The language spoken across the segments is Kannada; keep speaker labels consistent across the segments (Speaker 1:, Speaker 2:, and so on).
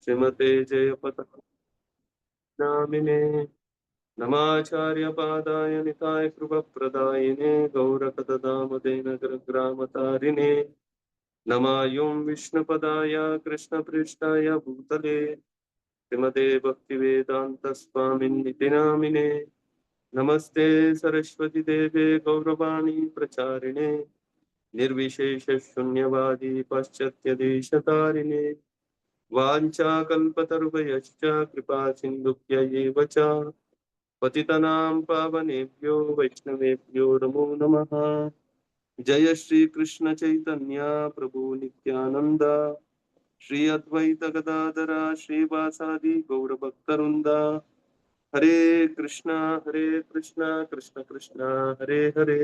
Speaker 1: श्रीमते जयपतामिने नमाचार्यपादाय निताय कृपप्रदायिने गौरकददामदेनग्रग्रामतारिणे नमायुं विष्णुपदाय कृष्णपृष्ठाय भूतले श्रीमते भक्तिवेदान्तस्वामिन्निति नामिने नमस्ते सरस्वती देवे गौरवाणी प्रचारिणे निर्विशेष शून्यवादी पाश्चात्यदेशतारिणे वाञ्छाकल्पतरुभयश्च कृपा सिन्धुभ्य एव च पतितनां पावनेभ्यो वैष्णवेभ्यो नमो नमः। जय श्री कृष्ण चैतन्य प्रभु नित्यानंद श्री अद्वैत गदाधर श्रीवासादि गौरभक्तवृंद हरे कृष्णा कृष्ण कृष्ण हरे हरे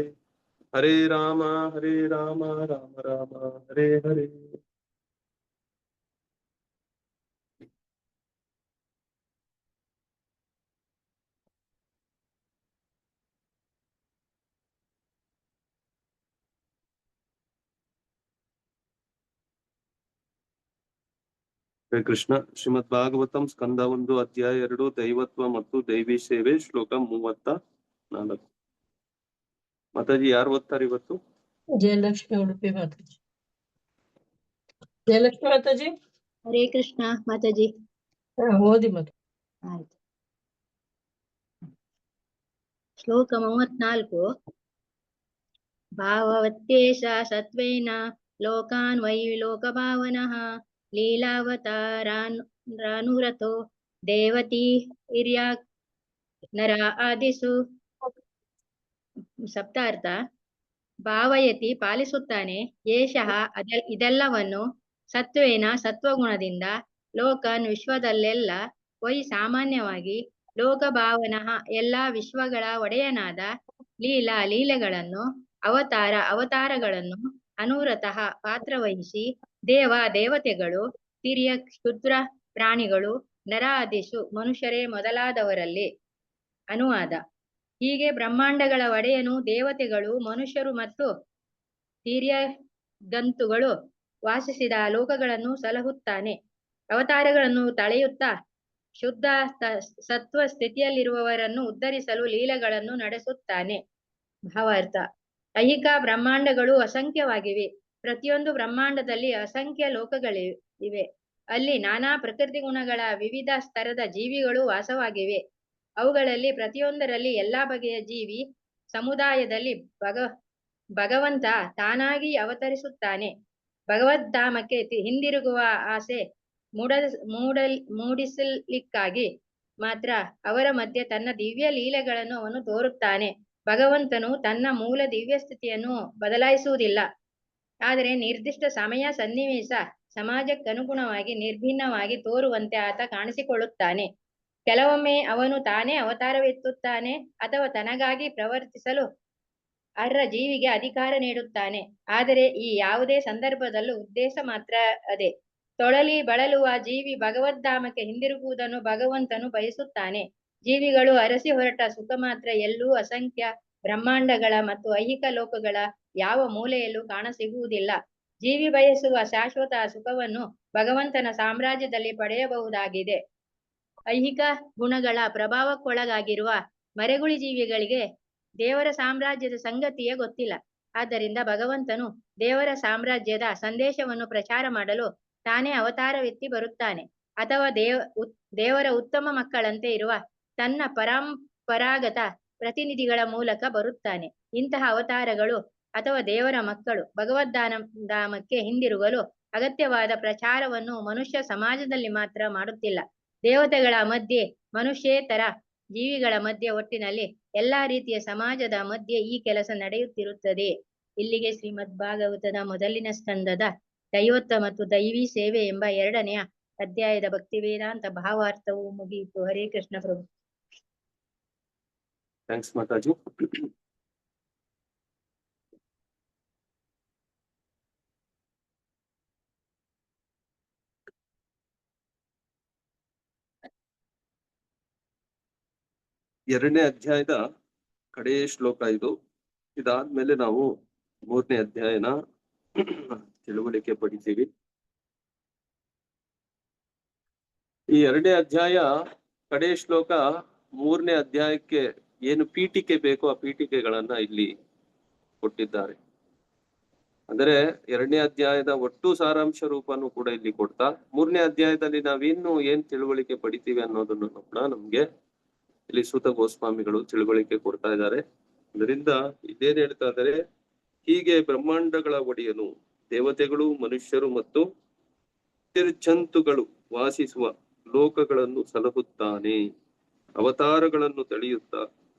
Speaker 1: हरे राम राम राम हरे हरे। ಹರೇ ಕೃಷ್ಣ. ಶ್ರೀಮದ್ ಭಾಗವತಂ ಸ್ಕಂದ 1 ಅಧ್ಯಾಯ 2 ದೈವತ್ವ ಮತ್ತು ದೈವಿ ಸೇವೆ ಶ್ಲೋಕ 34. ಮಾತಾಜಿ ಯಾರು ಓದ್ತಾರೆ ಇವತ್ತು?
Speaker 2: ಜಯಲಕ್ಷ್ಮಿ ಉಡುಪಿ ಮಾತಾಜಿ. ಜಯಲಕ್ಷ್ಮಿ ಮಾತಾಜಿ.
Speaker 3: ಹರೇ ಕೃಷ್ಣ ಮಾತಾಜಿ.
Speaker 2: ಓದಿ ಮಾತು.
Speaker 3: ಆಯ್ತು. ಶ್ಲೋಕ 34. ಭಾವವತ್ಯೇಷ ಸತ್ವೇನ ಲೋಕಾನ್ ವೈ ಲೋಕಭಾವನಃ ಲೀಲಾವತಾರಾನುರತೋ ದೇವತಿ ಹಿರ್ಯಾಕ್ ನರ ಆದಿಸು. ಸಪ್ತಾರ್ಥ. ಭಾವಯತಿ ಪಾಲಿಸುತ್ತಾನೆ, ಏಷಃ ಇದೆಲ್ಲವನ್ನು, ಸತ್ವೇನ ಸತ್ವಗುಣದಿಂದ, ಲೋಕನ್ ವಿಶ್ವದಲ್ಲೆಲ್ಲ, ವೈ ಸಾಮಾನ್ಯವಾಗಿ, ಲೋಕಭಾವನಃ ಎಲ್ಲಾ ವಿಶ್ವಗಳ ಒಡೆಯನಾದ, ಲೀಲೆಗಳನ್ನು, ಅವತಾರಗಳನ್ನು, ಅನುರತಃ ಪಾತ್ರವಹಿಸಿ, ದೇವತೆಗಳು, ತಿರ್ಯಕ್ ಕ್ಷುದ್ರ ಪ್ರಾಣಿಗಳು, ನರಾದಿಷು ಮನುಷ್ಯರೇ ಮೊದಲಾದವರಲ್ಲಿ. ಅನುವಾದ. ಹೀಗೆ ಬ್ರಹ್ಮಾಂಡಗಳ ಒಡೆಯನು ದೇವತೆಗಳು, ಮನುಷ್ಯರು ಮತ್ತು ತಿರ್ಯಗಂತುಗಳು ವಾಸಿಸಿದ ಲೋಕಗಳನ್ನು ಸಲಹುತ್ತಾನೆ. ಅವತಾರಗಳನ್ನು ತಳೆಯುತ್ತಾ ಶುದ್ಧ ಸತ್ವ ಸ್ಥಿತಿಯಲ್ಲಿರುವವರನ್ನು ಉದ್ಧರಿಸಲು ಲೀಲೆಗಳನ್ನು ನಡೆಸುತ್ತಾನೆ. ಭಾವಾರ್ಥ. ಐಹಿಕ ಬ್ರಹ್ಮಾಂಡಗಳು ಅಸಂಖ್ಯವಾಗಿವೆ. ಪ್ರತಿಯೊಂದು ಬ್ರಹ್ಮಾಂಡದಲ್ಲಿ ಅಸಂಖ್ಯ ಲೋಕಗಳಿವೆ. ಅಲ್ಲಿ ನಾನಾ ಪ್ರಕೃತಿ ಗುಣಗಳ ವಿವಿಧ ಸ್ತರದ ಜೀವಿಗಳು ವಾಸವಾಗಿವೆ. ಅವುಗಳಲ್ಲಿ ಪ್ರತಿಯೊಂದರಲ್ಲಿ ಎಲ್ಲಾ ಬಗೆಯ ಜೀವಿ ಸಮುದಾಯದಲ್ಲಿ ಭಗವಂತ ತಾನಾಗಿ ಅವತರಿಸುತ್ತಾನೆ. ಭಗವದ್ಧಾಮಕ್ಕೆ ಹಿಂದಿರುಗುವ ಆಸೆ ಮೂಡಿಸಲಿಕ್ಕಾಗಿ ಮಾತ್ರ ಅವರ ಮಧ್ಯೆ ತನ್ನ ದಿವ್ಯ ಲೀಲೆಗಳನ್ನು ಅವನು ತೋರುತ್ತಾನೆ. ಭಗವಂತನು ತನ್ನ ಮೂಲ ದಿವ್ಯ ಸ್ಥಿತಿಯನ್ನು ಬದಲಾಯಿಸುವುದಿಲ್ಲ. ಆದರೆ ನಿರ್ದಿಷ್ಟ ಸಮಯ, ಸನ್ನಿವೇಶ, ಸಮಾಜಕ್ಕನುಗುಣವಾಗಿ ನಿರ್ಭಿನ್ನವಾಗಿ ತೋರುವಂತೆ ಆತ ಕಾಣಿಸಿಕೊಳ್ಳುತ್ತಾನೆ. ಕೆಲವೊಮ್ಮೆ ಅವನು ತಾನೇ ಅವತಾರವೆತ್ತುತ್ತಾನೆ ಅಥವಾ ತನಗಾಗಿ ಪ್ರವರ್ತಿಸಲು ಅರ್ಹ ಜೀವಿಗೆ ಅಧಿಕಾರ ನೀಡುತ್ತಾನೆ. ಆದರೆ ಈ ಯಾವುದೇ ಸಂದರ್ಭದಲ್ಲೂ ಉದ್ದೇಶ ಮಾತ್ರ ಅದೇ. ತೊಳಲಿ ಬಳಲುವ ಜೀವಿ ಭಗವದ್ಧಾಮಕ್ಕೆ ಹಿಂದಿರುಗುವುದನ್ನು ಭಗವಂತನು ಬಯಸುತ್ತಾನೆ. ಜೀವಿಗಳು ಅರಸಿ ಹೊರಟ ಸುಖ ಮಾತ್ರ ಎಲ್ಲೂ ಅಸಂಖ್ಯ ಬ್ರಹ್ಮಾಂಡಗಳ ಮತ್ತು ಐಹಿಕ ಲೋಕಗಳ ಯಾವ ಮೂಲೆಯಲ್ಲೂ ಕಾಣಸಿಗುವುದಿಲ್ಲ. ಜೀವಿ ಬಯಸುವ ಶಾಶ್ವತ ಸುಖವನ್ನು ಭಗವಂತನ ಸಾಮ್ರಾಜ್ಯದಲ್ಲಿ ಪಡೆಯಬಹುದಾಗಿದೆ. ಐಹಿಕ ಗುಣಗಳ ಪ್ರಭಾವಕ್ಕೊಳಗಾಗಿರುವ ಮರೆಗುಳಿ ಜೀವಿಗಳಿಗೆ ದೇವರ ಸಾಮ್ರಾಜ್ಯದ ಸಂಗತಿಯೇ ಗೊತ್ತಿಲ್ಲ. ಆದ್ದರಿಂದ ಭಗವಂತನು ದೇವರ ಸಾಮ್ರಾಜ್ಯದ ಸಂದೇಶವನ್ನು ಪ್ರಚಾರ ಮಾಡಲು ತಾನೇ ಅವತಾರವೆತ್ತಿ ಬರುತ್ತಾನೆ. ಅಥವಾ ದೇವರ ಉತ್ತಮ ಮಕ್ಕಳಂತೆ ಇರುವ ತನ್ನ ಪರಂಪರಾಗತ ಪ್ರತಿನಿಧಿಗಳ ಮೂಲಕ ಬರುತ್ತಾನೆ. ಇಂತಹ ಅವತಾರಗಳು ಅಥವಾ ದೇವರ ಮಕ್ಕಳು ಭಗವದ್ಧಾಮಕ್ಕೆ ಹಿಂದಿರುಗಲು ಅಗತ್ಯವಾದ ಪ್ರಚಾರವನ್ನು ಮನುಷ್ಯ ಸಮಾಜದಲ್ಲಿ ಮಾತ್ರ ಮಾಡುತ್ತಿಲ್ಲ. ದೇವತೆಗಳ ಮಧ್ಯೆ, ಮನುಷ್ಯೇತರ ಜೀವಿಗಳ ಮಧ್ಯೆ, ಒಟ್ಟಿನಲ್ಲಿ ಎಲ್ಲಾ ರೀತಿಯ ಸಮಾಜದ ಮಧ್ಯೆ ಈ ಕೆಲಸ ನಡೆಯುತ್ತಿರುತ್ತದೆ. ಇಲ್ಲಿಗೆ ಶ್ರೀಮದ್ ಭಾಗವತದ ಮೊದಲಿನ ಸ್ಕಂದದ ದೈವತ್ವ ಮತ್ತು ದೈವಿ ಸೇವೆ ಎಂಬ 2ನೇ ಅಧ್ಯಾಯದ ಭಕ್ತಿ ವೇದಾಂತ ಭಾವಾರ್ಥವು ಮುಗಿಯಿತು. ಹರೇ ಕೃಷ್ಣ ಪ್ರಭು.
Speaker 1: ಥ್ಯಾಂಕ್ಸ್ ಮಾತಾಜಿ. ಎರಡನೇ ಅಧ್ಯಾಯದ ಕಡೆ ಶ್ಲೋಕ ಇದು. ಇದಾದ್ಮೇಲೆ ನಾವು 3ನೇ ಅಧ್ಯಾಯನ ತಿಳುವಳಿಕೆ ಪಡಿತೀವಿ. ಈ 2ನೇ ಅಧ್ಯಾಯ ಕಡೆ ಶ್ಲೋಕ 3ನೇ ಅಧ್ಯಾಯಕ್ಕೆ ಏನು ಪೀಠಿಕೆ ಬೇಕೋ ಆ ಪೀಠಿಕೆಗಳನ್ನ ಇಲ್ಲಿ ಕೊಟ್ಟಿದ್ದಾರೆ. ಅಂದರೆ 2ನೇ ಅಧ್ಯಾಯದ ಒಟ್ಟು ಸಾರಾಂಶ ರೂಪನು ಕೂಡ ಇಲ್ಲಿ ಕೊಡ್ತಾ 3ನೇ ಅಧ್ಯಾಯದಲ್ಲಿ ನಾವಿನ್ನು ಏನ್ ತಿಳುವಳಿಕೆ ಪಡಿತೀವಿ ಅನ್ನೋದನ್ನು ಕೂಡ ನಮ್ಗೆ ಇಲ್ಲಿ ಸೂತ ಗೋಸ್ವಾಮಿಗಳು ತಿಳುವಳಿಕೆ ಕೊಡ್ತಾ ಇದ್ದಾರೆ. ಅದರಿಂದ ಇದೇನ್ ಹೇಳ್ತಾ ಇದ್ದಾರೆ, ಹೀಗೆ ಬ್ರಹ್ಮಾಂಡಗಳ ಒಡೆಯನು ದೇವತೆಗಳು, ಮನುಷ್ಯರು ಮತ್ತು ನಿರ್ಜಂತುಗಳು ವಾಸಿಸುವ ಲೋಕಗಳನ್ನು ಸಲಹುತ್ತಾನೆ. ಅವತಾರಗಳನ್ನು ತಳೆಯುತ್ತಾ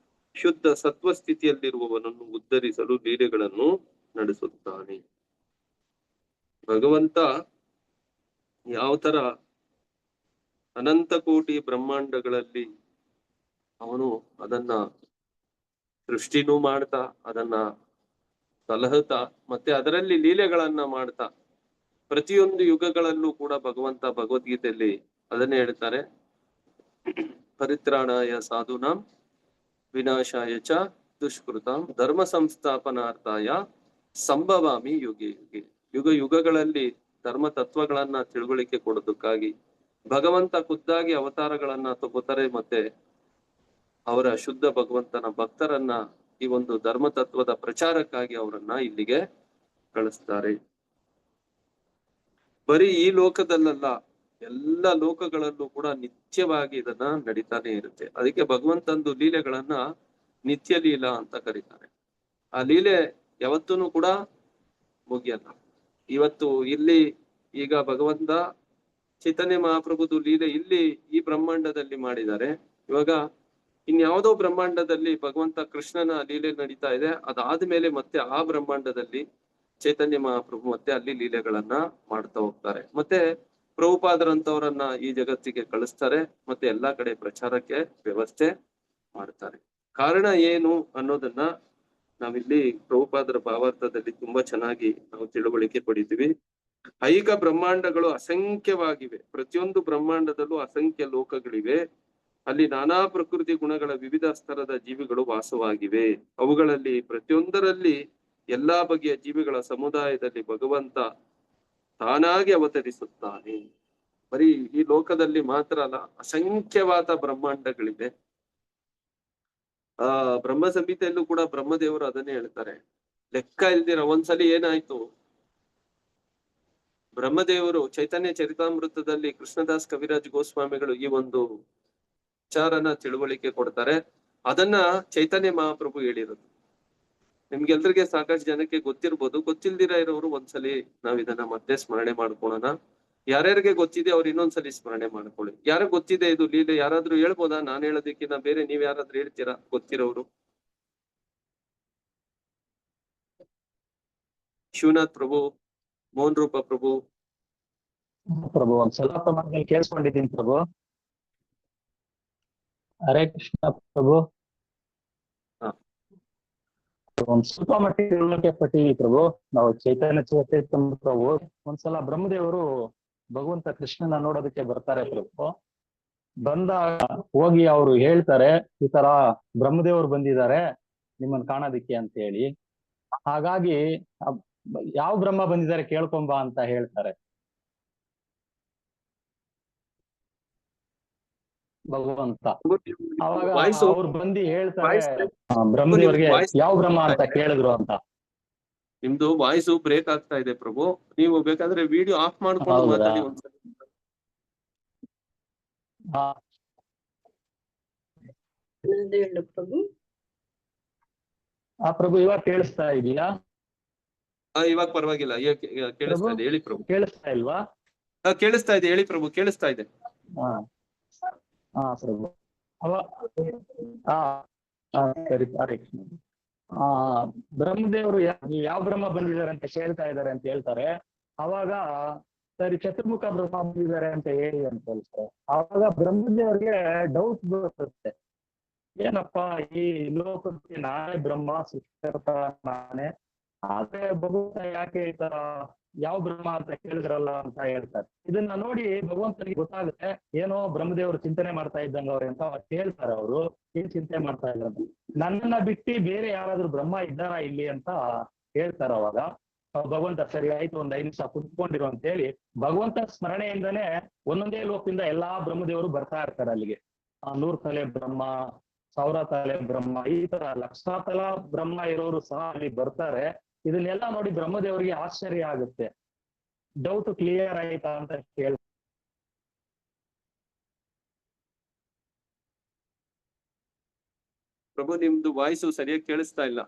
Speaker 1: ಶುದ್ಧ ಸತ್ವಸ್ಥಿತಿಯಲ್ಲಿರುವವನನ್ನು ಉದ್ಧರಿಸಲು ಲೀಲೆಗಳನ್ನು ನಡೆಸುತ್ತಾನೆ. ಭಗವಂತ ಯಾವ ತರ ಅನಂತ ಕೋಟಿ ಬ್ರಹ್ಮಾಂಡಗಳಲ್ಲಿ ಅವನು ಅದನ್ನ ಸೃಷ್ಟಿನೂ ಮಾಡ್ತಾ, ಅದನ್ನ ಸಲಹುತ್ತಾ, ಮತ್ತೆ ಅದರಲ್ಲಿ ಲೀಲೆಗಳನ್ನ ಮಾಡ್ತಾ, ಪ್ರತಿಯೊಂದು ಯುಗಗಳಲ್ಲೂ ಕೂಡ ಭಗವಂತ ಭಗವದ್ಗೀತೆಯಲ್ಲಿ ಅದನ್ನೇ ಹೇಳ್ತಾರೆ, ಪರಿತ್ರಾಣಾಯ ಸಾಧೂನಾಂ ವಿನಾಶಾಯ ಚ ದುಷ್ಕೃತಾಂ ಧರ್ಮ ಸಂಸ್ಥಾಪನಾರ್ಥಾಯ ಸಂಭವಾಮಿ ಯುಗೆ ಯುಗೆ. ಯುಗ ಯುಗಗಳಲ್ಲಿ ಧರ್ಮ ತತ್ವಗಳನ್ನ ತಿಳುವಳಿಕೆ ಕೊಡೋದಕ್ಕಾಗಿ ಭಗವಂತ ಖುದ್ದಾಗಿ ಅವತಾರಗಳನ್ನ ತಗೋತಾರೆ. ಮತ್ತೆ ಅವರ ಶುದ್ಧ ಭಗವಂತನ ಭಕ್ತರನ್ನ ಈ ಒಂದು ಧರ್ಮ ತತ್ವದ ಪ್ರಚಾರಕ್ಕಾಗಿ ಅವರನ್ನ ಇಲ್ಲಿಗೆ ಕಳಿಸ್ತಾರೆ. ಬರೀ ಈ ಲೋಕದಲ್ಲ, ಎಲ್ಲ ಲೋಕಗಳಲ್ಲೂ ಕೂಡ ನಿತ್ಯವಾಗಿ ಇದನ್ನ ನಡೀತಾನೆ ಇರುತ್ತೆ. ಅದಕ್ಕೆ ಭಗವಂತಂದು ಲೀಲೆಗಳನ್ನ ನಿತ್ಯ ಲೀಲಾ ಅಂತ ಕರೀತಾರೆ. ಆ ಲೀಲೆ ಯಾವತ್ತೂ ಕೂಡ ಮುಗಿಯಲ್ಲ. ಇವತ್ತು ಇಲ್ಲಿ ಈಗ ಭಗವಂತ ಚೈತನ್ಯ ಮಹಾಪ್ರಭುದು ಲೀಲೆ ಇಲ್ಲಿ ಈ ಬ್ರಹ್ಮಾಂಡದಲ್ಲಿ ಮಾಡಿದ್ದಾರೆ. ಇವಾಗ ಇನ್ಯಾವುದೋ ಬ್ರಹ್ಮಾಂಡದಲ್ಲಿ ಭಗವಂತ ಕೃಷ್ಣನ ಲೀಲೆ ನಡೀತಾ ಇದೆ. ಅದಾದ್ಮೇಲೆ ಮತ್ತೆ ಆ ಬ್ರಹ್ಮಾಂಡದಲ್ಲಿ ಚೈತನ್ಯ ಮಹಾಪ್ರಭು ಮತ್ತೆ ಅಲ್ಲಿ ಲೀಲೆಗಳನ್ನ ಮಾಡ್ತಾ ಹೋಗ್ತಾರೆ. ಮತ್ತೆ ಪ್ರಭುಪಾದರಂತವರನ್ನ ಈ ಜಗತ್ತಿಗೆ ಕಳಿಸ್ತಾರೆ. ಮತ್ತೆ ಎಲ್ಲಾ ಕಡೆ ಪ್ರಚಾರಕ್ಕೆ ವ್ಯವಸ್ಥೆ ಮಾಡ್ತಾರೆ. ಕಾರಣ ಏನು ಅನ್ನೋದನ್ನ ನಾವಿಲ್ಲಿ ಪ್ರಭುಪಾದರ ಭಾವಾರ್ಥದಲ್ಲಿ ತುಂಬಾ ಚೆನ್ನಾಗಿ ನಾವು ತಿಳುವಳಿಕೆ ಪಡಿತೀವಿ. ಐಕ ಬ್ರಹ್ಮಾಂಡಗಳು ಅಸಂಖ್ಯವಾಗಿವೆ. ಪ್ರತಿಯೊಂದು ಬ್ರಹ್ಮಾಂಡದಲ್ಲೂ ಅಸಂಖ್ಯ ಲೋಕಗಳಿವೆ. ಅಲ್ಲಿ ನಾನಾ ಪ್ರಕೃತಿ ಗುಣಗಳ ವಿವಿಧ ಸ್ತರದ ಜೀವಿಗಳು ವಾಸವಾಗಿವೆ. ಅವುಗಳಲ್ಲಿ ಪ್ರತಿಯೊಂದರಲ್ಲಿ ಎಲ್ಲಾ ಬಗೆಯ ಜೀವಿಗಳ ಸಮುದಾಯದಲ್ಲಿ ಭಗವಂತ ತಾನಾಗಿ ಅವತರಿಸುತ್ತಾನೆ. ಬರೀ ಈ ಲೋಕದಲ್ಲಿ ಮಾತ್ರ ಅಲ್ಲ, ಅಸಂಖ್ಯವಾದ ಬ್ರಹ್ಮಾಂಡಗಳಿವೆ. ಬ್ರಹ್ಮ ಸಂಹಿತೆಯಲ್ಲೂ ಕೂಡ ಬ್ರಹ್ಮದೇವರು ಅದನ್ನೇ ಹೇಳ್ತಾರೆ, ಲೆಕ್ಕ ಇಲ್ದಿರ. ಒಂದ್ಸಲಿ ಏನಾಯ್ತು, ಬ್ರಹ್ಮದೇವರು ಚೈತನ್ಯ ಚರಿತಾಮೃತದಲ್ಲಿ ಕೃಷ್ಣದಾಸ್ ಕವಿರಾಜ್ ಗೋಸ್ವಾಮಿಗಳು ಈ ಒಂದು ವಿಚಾರನ ತಿಳುವಳಿಕೆ ಕೊಡ್ತಾರೆ. ಅದನ್ನ ಚೈತನ್ಯ ಮಹಾಪ್ರಭು ಹೇಳಿರೋದು. ನಿಮ್ಗೆಲ್ರಿಗೆ ಸಾಕಷ್ಟು ಜನಕ್ಕೆ ಗೊತ್ತಿರ್ಬೋದು, ಗೊತ್ತಿಲ್ದಿರ ಇರೋರು ಒಂದ್ಸಲಿ ನಾವ್ ಇದನ್ನ ಮತ್ತೆ ಸ್ಮರಣೆ ಮಾಡ್ಕೊಳ್ಳೋಣ. ಯಾರ್ಯಾರಿಗೆ ಗೊತ್ತಿದೆ ಅವ್ರು ಇನ್ನೊಂದ್ಸಲಿ ಸ್ಮರಣೆ ಮಾಡ್ಕೊಳ್ಳಿ. ಯಾರಿಗೆ ಗೊತ್ತಿದೆ ಇದು ಲೀಲೆ, ಯಾರಾದ್ರೂ ಹೇಳ್ಬೋದಾ? ನಾನ್ ಹೇಳೋದಕ್ಕಿಂತ ಬೇರೆ ನೀವ್ ಯಾರಾದ್ರೂ ಹೇಳ್ತೀರಾ ಗೊತ್ತಿರೋರು? ಶಿವನಾಥ್ ಪ್ರಭು, ಮೋಹನ್ ರೂಪ ಪ್ರಭು.
Speaker 4: ಪ್ರಭು ಒಂದ್ ಸ್ವಲ್ಪ ಪ್ರಮಾಣದಲ್ಲಿ ಕೇಳಿಸ್ಕೊಂಡಿದ್ದೀನಿ ಪ್ರಭು. ಹರೇ ಕೃಷ್ಣ ಪ್ರಭು. ಒಂದ್ ಸ್ವಲ್ಪ ಮಟ್ಟಿಗೆ ತಿಳುವಳಿಕೆ ಪಟ್ಟಿವಿ ಪ್ರಭು. ನಾವು ಚೈತನ್ಯ ಚರಿತಾಮೃತ ಒಂದ್ಸಲ ಬ್ರಹ್ಮದೇವರು ಭಗವಂತ ಕೃಷ್ಣನ ನೋಡೋದಕ್ಕೆ ಬರ್ತಾರೆ ಪ್ರಭು. ಬಂದಾಗ ಹೋಗಿ ಅವರು ಹೇಳ್ತಾರೆ, ಈ ತರ ಬ್ರಹ್ಮದೇವರು ಬಂದಿದ್ದಾರೆ ನಿಮ್ಮನ್ನ ಕಾಣೋದಿಕ್ಕೆ ಅಂತ ಹೇಳಿ. ಹಾಗಾಗಿ ಯಾವ ಬ್ರಹ್ಮ ಬಂದಿದ್ದಾರೆ ಕೇಳ್ಕೊಂಬ ಅಂತ ಹೇಳ್ತಾರೆ ಭಗವಂತ. ಅವಾಗ ಅವ್ರು ಬಂದು ಹೇಳ್ತಾರೆ ಬ್ರಹ್ಮದೇವರಿಗೆ ಯಾವ ಬ್ರಹ್ಮ ಅಂತ ಕೇಳಿದ್ರು ಅಂತ.
Speaker 1: ನಿಮ್ದು ವಾಯ್ಸು ಬ್ರೇಕ್ ಆಗ್ತಾ ಇದೆ ಪ್ರಭು. ನೀವು ಬೇಕಾದ್ರೆ ವಿಡಿಯೋ ಆಫ್ ಮಾಡ್ಕೊಂಡು ಮಾತಾಡಿ ಒಂದ್ಸಲ.
Speaker 2: ಪ್ರಭು.
Speaker 4: ಪ್ರಭು ಇವಾಗ ಕೇಳಿಸ್ತಾ ಇದೆಯಾ?
Speaker 1: ಇವಾಗ ಪರವಾಗಿಲ್ಲ, ಕೇಳಿಸ್ತಾ ಇದೆ, ಹೇಳಿ ಪ್ರಭು.
Speaker 4: ಕೇಳಿಸ್ತಾ ಇಲ್ವಾ?
Speaker 1: ಕೇಳಿಸ್ತಾ ಇದೆ, ಹೇಳಿ ಪ್ರಭು, ಕೇಳಿಸ್ತಾ ಇದೆ.
Speaker 4: ಪ್ರಭು ಸರಿ. ಹರೇ ಕೃಷ್ಣ. ಬ್ರಹ್ಮದೇವರು ಯಾವ ಬ್ರಹ್ಮ ಬಂದಿದ್ದಾರೆ ಅಂತ ಕೇಳ್ತಾ ಇದ್ದಾರೆ ಅಂತ ಹೇಳ್ತಾರೆ. ಅವಾಗ ಸರಿ ಚತುರ್ಮುಖ ಬ್ರಹ್ಮ ಬಂದಿದ್ದಾರೆ ಅಂತ ಹೇಳಿ ಅಂತ ಹೇಳ್ತಾರೆ. ಅವಾಗ ಬ್ರಹ್ಮದೇವರಿಗೆ ಡೌಟ್ ಬರುತ್ತೆ, ಏನಪ್ಪಾ ಈ ಲೋಕಕ್ಕೆ ನಾನೇ ಬ್ರಹ್ಮ, ಸೃಷ್ಟಿಕರ್ತ ನಾನೇ, ಆದ್ರೆ ಭಗವಂತ ಯಾಕೆ ಈ ತರ ಯಾವ ಬ್ರಹ್ಮ ಅಂತ ಕೇಳಿದ್ರಲ್ಲ ಅಂತ ಹೇಳ್ತಾರೆ. ಇದನ್ನ ನೋಡಿ ಭಗವಂತನಿಗೆ ಗೊತ್ತಾಗುತ್ತೆ, ಏನೋ ಬ್ರಹ್ಮದೇವರು ಚಿಂತನೆ ಮಾಡ್ತಾ ಇದ್ದಂಗ ಅವ್ರೆ ಅಂತ ಹೇಳ್ತಾರೆ. ಅವರು ಏನ್ ಚಿಂತೆ ಮಾಡ್ತಾ ಇದ್ದಾರೆ, ನನ್ನನ್ನ ಬಿಟ್ಟು ಬೇರೆ ಯಾರಾದ್ರೂ ಬ್ರಹ್ಮ ಇದ್ದಾರಾ ಇಲ್ಲಿ ಅಂತ ಹೇಳ್ತಾರೆ. ಅವಾಗ ಭಗವಂತ ಸರಿ ಆಯ್ತು, ಒಂದ್ 5 ನಿಮಿಷ ಕುತ್ಕೊಂಡಿರು ಅಂತ ಹೇಳಿ ಭಗವಂತ ಸ್ಮರಣೆಯಿಂದನೇ ಒಂದೊಂದೇ ಲೋಕದಿಂದ ಎಲ್ಲಾ ಬ್ರಹ್ಮದೇವರು ಬರ್ತಾ ಇರ್ತಾರೆ ಅಲ್ಲಿಗೆ. 100 ತಲೆ ಬ್ರಹ್ಮ, 1000 ತಲೆ ಬ್ರಹ್ಮ, ಈ ತರ 1,00,000 ತಲ ಬ್ರಹ್ಮ ಇರೋರು ಸಹ ಅಲ್ಲಿ ಬರ್ತಾರೆ. ಇದನ್ನೆಲ್ಲ ನೋಡಿ ಬ್ರಹ್ಮದೇವರಿಗೆ ಆಶ್ಚರ್ಯ ಆಗುತ್ತೆ. ಡೌಟ್ ಕ್ಲಿಯರ್ ಆಯ್ತಾ ಅಂತ ಕೇಳಿ
Speaker 1: ಪ್ರಭು ನಿಮ್ದು ವಾಯ್ಸು ಸರಿಯಾಗಿ ಕೇಳಿಸ್ತಾ ಇಲ್ಲ.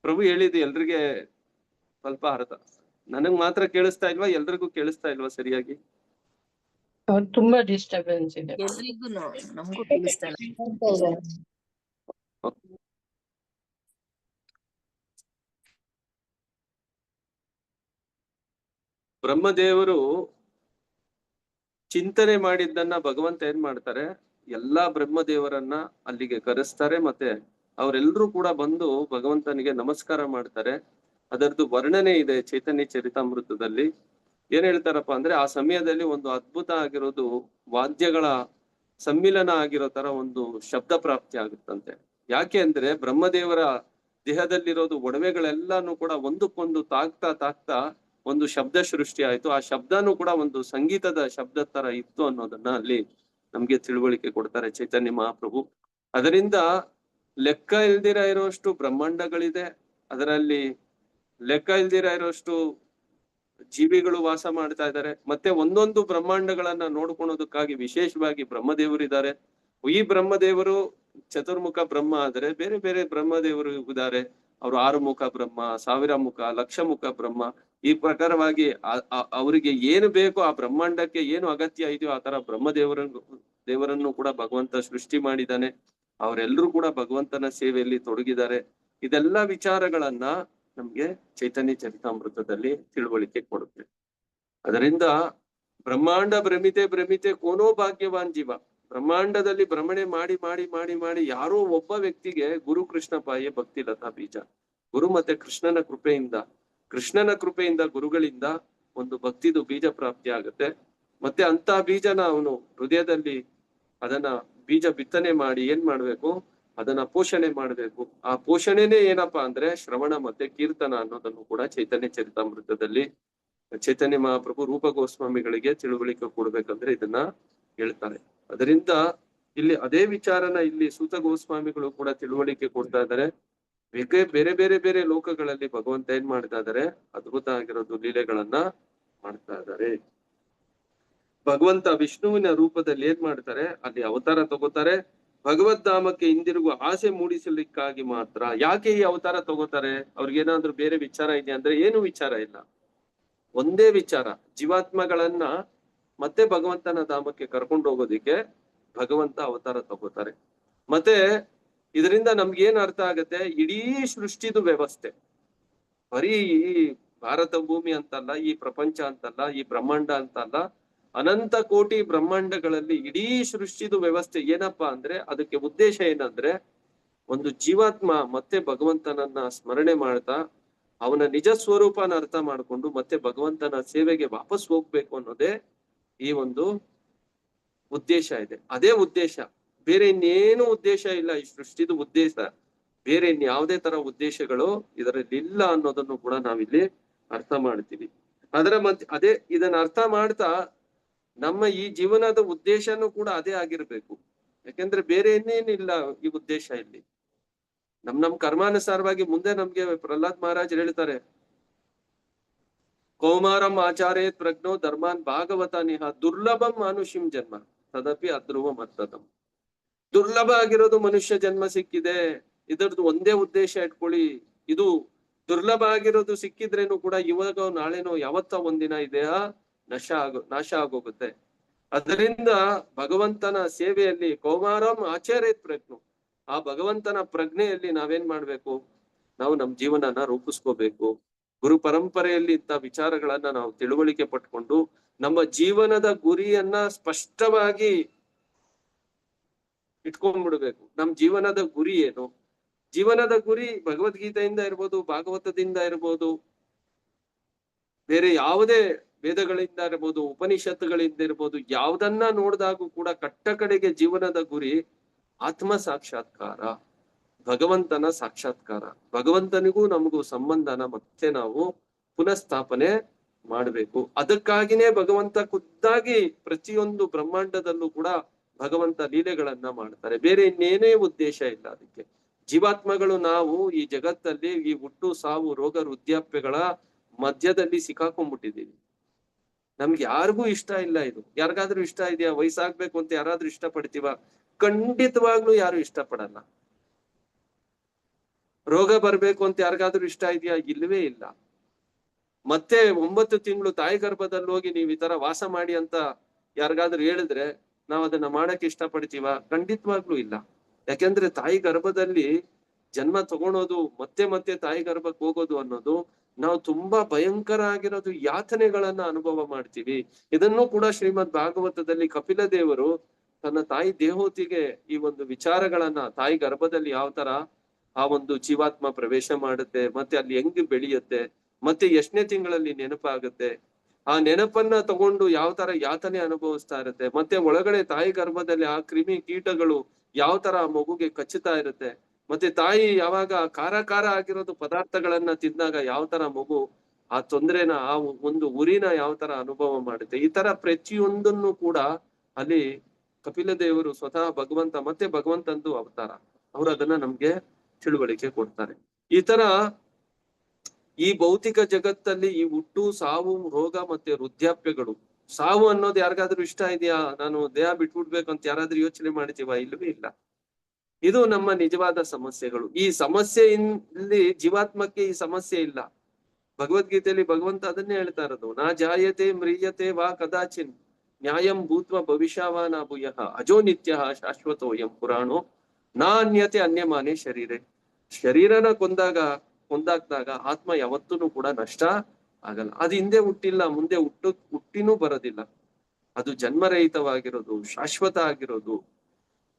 Speaker 1: ಪ್ರಭು ಹೇಳಿದ್ದು ಎಲ್ರಿಗೆ ಸ್ವಲ್ಪ ಅರ್ಥ, ನನಗ್ ಮಾತ್ರ ಕೇಳಿಸ್ತಾ ಇಲ್ವಾ, ಎಲ್ರಿಗೂ ಕೇಳಿಸ್ತಾ ಇಲ್ವಾ ಸರಿಯಾಗಿ?
Speaker 2: ಅವ್ರು ತುಂಬಾ ಡಿಸ್ಟರ್ಬೆನ್ಸ್ ಇದೆ.
Speaker 5: ಎಲ್ರಿಗೂ ನಮಗೂ ಕೇಳಿಸ್ತಾ ಇಲ್ಲ.
Speaker 1: ಬ್ರಹ್ಮದೇವರು ಚಿಂತನೆ ಮಾಡಿದ್ದನ್ನ ಭಗವಂತ ಏನ್ ಮಾಡ್ತಾರೆ, ಎಲ್ಲಾ ಬ್ರಹ್ಮದೇವರನ್ನ ಅಲ್ಲಿಗೆ ಕರೆಸ್ತಾರೆ. ಮತ್ತೆ ಅವರೆಲ್ಲರೂ ಕೂಡ ಬಂದು ಭಗವಂತನಿಗೆ ನಮಸ್ಕಾರ ಮಾಡ್ತಾರೆ. ಅದರದ್ದು ವರ್ಣನೆ ಇದೆ ಚೈತನ್ಯ ಚರಿತಾಮೃತದಲ್ಲಿ. ಏನ್ ಹೇಳ್ತಾರಪ್ಪ ಅಂದ್ರೆ, ಆ ಸಮಯದಲ್ಲಿ ಒಂದು ಅದ್ಭುತ ಆಗಿರೋದು, ವಾದ್ಯಗಳ ಸಮ್ಮಿಲನ ಆಗಿರೋ ತರ ಒಂದು ಶಬ್ದ ಪ್ರಾಪ್ತಿ ಆಗುತ್ತಂತೆ. ಯಾಕೆ ಅಂದ್ರೆ ಬ್ರಹ್ಮದೇವರ ದೇಹದಲ್ಲಿರೋದು ಒಡವೆಗಳೆಲ್ಲಾನು ಕೂಡ ಒಂದಕ್ಕೊಂದು ತಾಕ್ತಾ ಒಂದು ಶಬ್ದ ಸೃಷ್ಟಿ ಆಯ್ತು. ಆ ಶಬ್ದನೂ ಕೂಡ ಒಂದು ಸಂಗೀತದ ಶಬ್ದ ತರ ಇತ್ತು ಅನ್ನೋದನ್ನ ಅಲ್ಲಿ ನಮ್ಗೆ ತಿಳುವಳಿಕೆ ಕೊಡ್ತಾರೆ ಚೈತನ್ಯ ಮಹಾಪ್ರಭು. ಅದರಿಂದ ಲೆಕ್ಕ ಇಲ್ದಿರ ಇರೋಷ್ಟು ಬ್ರಹ್ಮಾಂಡಗಳಿದೆ, ಅದರಲ್ಲಿ ಲೆಕ್ಕ ಇಲ್ದಿರ ಇರೋಷ್ಟು ಜೀವಿಗಳು ವಾಸ ಮಾಡ್ತಾ ಇದ್ದಾರೆ. ಮತ್ತೆ ಒಂದೊಂದು ಬ್ರಹ್ಮಾಂಡಗಳನ್ನ ನೋಡ್ಕೊಳೋದಕ್ಕಾಗಿ ವಿಶೇಷವಾಗಿ ಬ್ರಹ್ಮದೇವರಿದ್ದಾರೆ. ಈ ಬ್ರಹ್ಮದೇವರು ಚತುರ್ಮುಖ ಬ್ರಹ್ಮ ಆದರೆ ಬೇರೆ ಬೇರೆ ಬ್ರಹ್ಮದೇವರು ಇದ್ದಾರೆ. ಅವರು 6 ಮುಖ ಬ್ರಹ್ಮ, 1000 ಮುಖ, 1,00,000 ಮುಖ ಬ್ರಹ್ಮ. ಈ ಪ್ರಕಾರವಾಗಿ ಅವರಿಗೆ ಏನು ಬೇಕು, ಆ ಬ್ರಹ್ಮಾಂಡಕ್ಕೆ ಏನು ಅಗತ್ಯ ಇದೆಯೋ ಆ ತರ ದೇವರನ್ನು ಕೂಡ ಭಗವಂತ ಸೃಷ್ಟಿ ಮಾಡಿದ್ದಾನೆ. ಅವರೆಲ್ಲರೂ ಕೂಡ ಭಗವಂತನ ಸೇವೆಯಲ್ಲಿ ತೊಡಗಿದ್ದಾರೆ. ಇದೆಲ್ಲ ವಿಚಾರಗಳನ್ನ ನಮ್ಗೆ ಚೈತನ್ಯ ಚರಿತಾಮೃತದಲ್ಲಿ ತಿಳುವಳಿಕೆ ಕೊಡುತ್ತೆ. ಅದರಿಂದ ಬ್ರಹ್ಮಾಂಡ ಭ್ರಮಿತೆ ಕೋನೋ ಭಾಗ್ಯವಾನ್ ಜೀವ. ಬ್ರಹ್ಮಾಂಡದಲ್ಲಿ ಭ್ರಮಣೆ ಮಾಡಿ ಯಾರೋ ಒಬ್ಬ ವ್ಯಕ್ತಿಗೆ ಗುರು ಕೃಷ್ಣ ಪಾಯೆ ಭಕ್ತಿ ಲತಾ ಬೀಜ. ಗುರು ಮತ್ತೆ ಕೃಷ್ಣನ ಕೃಪೆಯಿಂದ ಗುರುಗಳಿಂದ ಒಂದು ಭಕ್ತಿದು ಬೀಜ ಪ್ರಾಪ್ತಿ ಆಗುತ್ತೆ. ಮತ್ತೆ ಅಂತ ಬೀಜನ ಅವನು ಹೃದಯದಲ್ಲಿ ಅದನ್ನ ಬೀಜ ಬಿತ್ತನೆ ಮಾಡಿ ಏನ್ ಮಾಡ್ಬೇಕು, ಅದನ್ನ ಪೋಷಣೆ ಮಾಡ್ಬೇಕು. ಆ ಪೋಷಣೆನೇ ಏನಪ್ಪಾ ಅಂದ್ರೆ ಶ್ರವಣ ಮತ್ತೆ ಕೀರ್ತನ ಅನ್ನೋದನ್ನು ಕೂಡ ಚೈತನ್ಯ ಚರಿತಾಮೃತದಲ್ಲಿ ಚೈತನ್ಯ ಮಹಾಪ್ರಭು ರೂಪ ಗೋಸ್ವಾಮಿಗಳಿಗೆ ತಿಳುವಳಿಕೆ ಕೊಡ್ಬೇಕಂದ್ರೆ ಇದನ್ನ ಹೇಳ್ತಾರೆ. ಅದರಿಂದ ಇಲ್ಲಿ ಅದೇ ವಿಚಾರನ ಇಲ್ಲಿ ಸೂತ ಗೋಸ್ವಾಮಿಗಳು ಕೂಡ ತಿಳುವಳಿಕೆ ಕೊಡ್ತಾ ಇದ್ದಾರೆ. ಬೇರೆ ಬೇರೆ ಲೋಕಗಳಲ್ಲಿ ಭಗವಂತ ಏನ್ ಮಾಡ್ತಾ ಇದ್ದಾರೆ, ಅದ್ಭುತ ಆಗಿರೋದು ಲೀಲೆಗಳನ್ನ ಮಾಡ್ತಾ ಇದ್ದಾರೆ. ಭಗವಂತ ವಿಷ್ಣುವಿನ ರೂಪದಲ್ಲಿ ಏನ್ ಮಾಡ್ತಾರೆ, ಅಲ್ಲಿ ಅವತಾರ ತಗೋತಾರೆ. ಭಗವದ್ಧಾಮಕ್ಕೆ ಹಿಂದಿರುಗುವ ಆಸೆ ಮೂಡಿಸಲಿಕ್ಕಾಗಿ ಮಾತ್ರ. ಯಾಕೆ ಈ ಅವತಾರ ತಗೋತಾರೆ? ಅವ್ರಿಗೇನಾದ್ರೂ ಬೇರೆ ವಿಚಾರ ಇದೆ ಅಂದ್ರೆ ಏನು ವಿಚಾರ ಇಲ್ಲ, ಒಂದೇ ವಿಚಾರ, ಜೀವಾತ್ಮಗಳನ್ನ ಮತ್ತೆ ಭಗವಂತನ ಧಾಮಕ್ಕೆ ಕರ್ಕೊಂಡು ಹೋಗೋದಿಕ್ಕೆ ಭಗವಂತ ಅವತಾರ ತಗೋತಾರೆ. ಮತ್ತೆ ಇದರಿಂದ ನಮ್ಗೇನ್ ಅರ್ಥ ಆಗತ್ತೆ, ಇಡೀ ಸೃಷ್ಟಿದು ವ್ಯವಸ್ಥೆ ಬರೀ ಈ ಭಾರತ ಭೂಮಿ ಅಂತಲ್ಲ, ಈ ಪ್ರಪಂಚ ಅಂತಲ್ಲ, ಈ ಬ್ರಹ್ಮಾಂಡ ಅಂತಲ್ಲ, ಅನಂತ ಕೋಟಿ ಬ್ರಹ್ಮಾಂಡಗಳಲ್ಲಿ ಇಡೀ ಸೃಷ್ಟಿದು ವ್ಯವಸ್ಥೆ ಏನಪ್ಪಾ ಅಂದ್ರೆ ಅದಕ್ಕೆ ಉದ್ದೇಶ ಏನಂದ್ರೆ ಒಂದು ಜೀವಾತ್ಮ ಮತ್ತೆ ಭಗವಂತನನ್ನ ಸ್ಮರಣೆ ಮಾಡ್ತಾ ಅವನ ನಿಜ ಸ್ವರೂಪನ ಅರ್ಥ ಮಾಡ್ಕೊಂಡು ಮತ್ತೆ ಭಗವಂತನ ಸೇವೆಗೆ ವಾಪಸ್ ಹೋಗ್ಬೇಕು ಅನ್ನೋದೇ ಈ ಒಂದು ಉದ್ದೇಶ ಇದೆ. ಅದೇ ಉದ್ದೇಶ, ಬೇರೆ ಇನ್ನೇನು ಉದ್ದೇಶ ಇಲ್ಲ. ಈ ಸೃಷ್ಟಿದು ಉದ್ದೇಶ ಬೇರೆ ಇನ್ಯಾವುದೇ ತರ ಉದ್ದೇಶಗಳು ಇದರಲ್ಲಿ ಇಲ್ಲ ಅನ್ನೋದನ್ನು ಕೂಡ ನಾವಿಲ್ಲಿ ಅರ್ಥ ಮಾಡ್ತೀವಿ. ಅದೇ ಇದನ್ನ ಅರ್ಥ ಮಾಡ್ತಾ ನಮ್ಮ ಈ ಜೀವನದ ಉದ್ದೇಶನೂ ಕೂಡ ಅದೇ ಆಗಿರ್ಬೇಕು. ಯಾಕೆಂದ್ರೆ ಬೇರೆ ಇನ್ನೇನಿಲ್ಲ ಈ ಉದ್ದೇಶ ಇಲ್ಲಿ. ನಮ್ ಕರ್ಮಾನುಸಾರವಾಗಿ ಮುಂದೆ ನಮ್ಗೆ ಪ್ರಹ್ಲಾದ್ ಮಹಾರಾಜ್ ಹೇಳ್ತಾರೆ, ಕೌಮಾರಂ ಆಚಾರ್ಯೇತ್ ಪ್ರಜ್ಞೋ ಧರ್ಮಾನ್ ಭಾಗವತ ನಿಹ ದುರ್ಲಭಂ ಮಾನುಷಿಂ ಜನ್ಮ ತದಪಿ ಅಧ್ರುವ ಮತ್ತದಂ. ದುರ್ಲಭ ಆಗಿರೋದು ಮನುಷ್ಯ ಜನ್ಮ ಸಿಕ್ಕಿದೆ, ಇದರದ್ದು ಒಂದೇ ಉದ್ದೇಶ ಇಟ್ಕೊಳ್ಳಿ. ಇದು ದುರ್ಲಭ ಆಗಿರೋದು ಸಿಕ್ಕಿದ್ರೇನು ಕೂಡ ಇವಾಗ ನಾಳೆನೋ ಯಾವತ್ತ ಒಂದಿನ ಇದೆಯಾ ನಾಶ ಆಗೋಗುತ್ತೆ. ಅದರಿಂದ ಭಗವಂತನ ಸೇವೆಯಲ್ಲಿ ಕೌಮಾರಂ ಆಚಾರ್ಯೇತ್ ಪ್ರಜ್ಞೋ, ಆ ಭಗವಂತನ ಪ್ರಜ್ಞೆಯಲ್ಲಿ ನಾವೇನ್ ಮಾಡ್ಬೇಕು, ನಾವು ನಮ್ ಜೀವನನ ರೂಪಿಸ್ಕೋಬೇಕು. ಗುರು ಪರಂಪರೆಯಲ್ಲಿ ಇಂಥ ವಿಚಾರಗಳನ್ನ ನಾವು ತಿಳುವಳಿಕೆ ಪಟ್ಕೊಂಡು ನಮ್ಮ ಜೀವನದ ಗುರಿಯನ್ನ ಸ್ಪಷ್ಟವಾಗಿ ಇಟ್ಕೊಂಡ್ಬಿಡ್ಬೇಕು. ನಮ್ ಜೀವನದ ಗುರಿ ಏನು? ಜೀವನದ ಗುರಿ ಭಗವದ್ಗೀತೆಯಿಂದ ಇರ್ಬೋದು, ಭಾಗವತದಿಂದ ಇರ್ಬೋದು, ಬೇರೆ ಯಾವುದೇ ವೇದಗಳಿಂದ ಇರ್ಬೋದು, ಉಪನಿಷತ್ತುಗಳಿಂದ ಇರ್ಬೋದು, ಯಾವ್ದನ್ನ ನೋಡಿದಾಗೂ ಕೂಡ ಕಟ್ಟ ಕಡೆಗೆ ಜೀವನದ ಗುರಿ ಆತ್ಮ ಸಾಕ್ಷಾತ್ಕಾರ, ಭಗವಂತನ ಸಾಕ್ಷಾತ್ಕಾರ. ಭಗವಂತನಿಗೂ ನಮಗೂ ಸಂಬಂಧನ ಮತ್ತೆ ನಾವು ಪುನಃಸ್ಥಾಪನೆ ಮಾಡಬೇಕು. ಅದಕ್ಕಾಗಿನೇ ಭಗವಂತ ಖುದ್ದಾಗಿ ಪ್ರತಿಯೊಂದು ಬ್ರಹ್ಮಾಂಡದಲ್ಲೂ ಕೂಡ ಭಗವಂತ ಲೀಲೆಗಳನ್ನ ಮಾಡ್ತಾರೆ. ಬೇರೆ ಇನ್ನೇನೇ ಉದ್ದೇಶ ಇಲ್ಲ ಅದಕ್ಕೆ. ಜೀವಾತ್ಮಗಳು ನಾವು ಈ ಜಗತ್ತಲ್ಲಿ ಈ ಹುಟ್ಟು ಸಾವು ರೋಗ ವೃದ್ಧಾಪ್ಯಗಳ ಮಧ್ಯದಲ್ಲಿ ಸಿಕ್ಕಾಕೊಂಡ್ಬಿಟ್ಟಿದೀವಿ. ನಮ್ಗೆ ಯಾರಿಗೂ ಇಷ್ಟ ಇಲ್ಲ ಇದು. ಯಾರಿಗಾದ್ರೂ ಇಷ್ಟ ಇದೆಯಾ? ವಯಸ್ಸಾಗ್ಬೇಕು ಅಂತ ಯಾರಾದ್ರೂ ಇಷ್ಟ ಪಡ್ತೀವ? ಖಂಡಿತವಾಗ್ಲೂ ಯಾರು ಇಷ್ಟ ಪಡಲ್ಲ. ರೋಗ ಬರ್ಬೇಕು ಅಂತ ಯಾರಿಗಾದ್ರೂ ಇಷ್ಟ ಇದೆಯಾ? ಇಲ್ವೇ ಇಲ್ಲ. ಮತ್ತೆ 9 ತಿಂಗಳು ತಾಯಿ ಗರ್ಭದಲ್ಲಿ ಹೋಗಿ ನೀವ್ ಈ ತರ ವಾಸ ಮಾಡಿ ಅಂತ ಯಾರಿಗಾದ್ರೂ ಹೇಳಿದ್ರೆ ನಾವ್ ಅದನ್ನ ಮಾಡಕ್ ಇಷ್ಟ ಪಡ್ತೀವ? ಖಂಡಿತವಾಗ್ಲೂ ಇಲ್ಲ. ಯಾಕೆಂದ್ರೆ ತಾಯಿ ಗರ್ಭದಲ್ಲಿ ಜನ್ಮ ತಗೊಳೋದು ಮತ್ತೆ ಮತ್ತೆ ತಾಯಿ ಗರ್ಭಕ್ಕೆ ಹೋಗೋದು ಅನ್ನೋದು ನಾವು ತುಂಬಾ ಭಯಂಕರ ಆಗಿರೋದು ಯಾತನೆಗಳನ್ನ ಅನುಭವ ಮಾಡ್ತೀವಿ. ಇದನ್ನು ಕೂಡ ಶ್ರೀಮದ್ ಭಾಗವತದಲ್ಲಿ ಕಪಿಲ ದೇವರು ತನ್ನ ತಾಯಿ ದೇಹೋತಿಗೆ ಈ ಒಂದು ವಿಚಾರಗಳನ್ನ, ತಾಯಿ ಗರ್ಭದಲ್ಲಿ ಯಾವ ತರ ಆ ಒಂದು ಜೀವಾತ್ಮ ಪ್ರವೇಶ ಮಾಡುತ್ತೆ, ಮತ್ತೆ ಅಲ್ಲಿ ಹೆಂಗ್ ಬೆಳೆಯುತ್ತೆ, ಮತ್ತೆ ಎಷ್ಟನೇ ತಿಂಗಳಲ್ಲಿ ನೆನಪಾಗುತ್ತೆ, ಆ ನೆನಪನ್ನ ತಗೊಂಡು ಯಾವ ತರ ಯಾತನೆ ಅನುಭವಿಸ್ತಾ ಇರುತ್ತೆ, ಮತ್ತೆ ಒಳಗಡೆ ತಾಯಿ ಗರ್ಭದಲ್ಲಿ ಆ ಕ್ರಿಮಿ ಕೀಟಗಳು ಯಾವ ತರ ಆ ಮಗುಗೆ ಕಚ್ಚುತ್ತಾ ಇರುತ್ತೆ, ಮತ್ತೆ ತಾಯಿ ಯಾವಾಗ ಖಾರ ಆಗಿರೋದು ಪದಾರ್ಥಗಳನ್ನ ತಿಂದಾಗ ಯಾವ ತರ ಮಗು ಆ ತೊಂದ್ರೆನ, ಆ ಒಂದು ಉರಿನ ಯಾವ ತರ ಅನುಭವ ಮಾಡುತ್ತೆ. ಈ ತರ ಪ್ರತಿಯೊಂದನ್ನು ಕೂಡ ಅಲ್ಲಿ ಕಪಿಲ ದೇವರು ಸ್ವತಃ ಭಗವಂತ, ಮತ್ತೆ ಭಗವಂತಂದು ಅವತಾರ, ಅವ್ರು ಅದನ್ನ ನಮ್ಗೆ ತಿಳುವಳಿಕೆ ಕೊಡ್ತಾರೆ. ಈ ತರ ಈ ಭೌತಿಕ ಜಗತ್ತಲ್ಲಿ ಈ ಹುಟ್ಟು ಸಾವು ರೋಗ ಮತ್ತೆ ವೃದ್ಧಾಪ್ಯಗಳು, ಸಾವು ಅನ್ನೋದು ಯಾರಿಗಾದ್ರೂ ಇಷ್ಟ ಇದೆಯಾ? ನಾನು ದೇಹ ಬಿಟ್ಬಿಡ್ಬೇಕಂತ ಯಾರಾದ್ರೂ ಯೋಚನೆ ಮಾಡ್ತೀವ? ಇಲ್ಲವೇ ಇಲ್ಲ. ಇದು ನಮ್ಮ ನಿಜವಾದ ಸಮಸ್ಯೆಗಳು. ಈ ಸಮಸ್ಯೆಯಲ್ಲಿ ಜೀವಾತ್ಮಕ್ಕೆ ಈ ಸಮಸ್ಯೆ ಇಲ್ಲ. ಭಗವದ್ಗೀತೆಯಲ್ಲಿ ಭಗವಂತ ಅದನ್ನೇ ಹೇಳ್ತಾ ಇರೋದು, ನಾ ಜಾಯತೆ ಮ್ರಿಯತೆ ವಾ ಕದಾಚಿನ್ ನ್ಯಾಯಂ ಭೂತ್ವ ಭವಿಷ್ಯವಾನ ಭೂಯಃ ಅಜೋ ನಿತ್ಯ ಶಾಶ್ವತೋಯಂ ಪುರಾಣೋ ನಾನ್ಯತೆ ಅನ್ಯಮಾನೆ ಶರೀರೆ. ಶರೀರನ ಕೊಂದಾಕ್ದಾಗ ಆತ್ಮ ಯಾವತ್ತೂ ಕೂಡ ನಷ್ಟ ಆಗಲ್ಲ. ಅದು ಹಿಂದೆ ಹುಟ್ಟಿಲ್ಲ, ಮುಂದೆ ಹುಟ್ಟಿನೂ ಬರೋದಿಲ್ಲ. ಅದು ಜನ್ಮರಹಿತವಾಗಿರೋದು, ಶಾಶ್ವತ ಆಗಿರೋದು.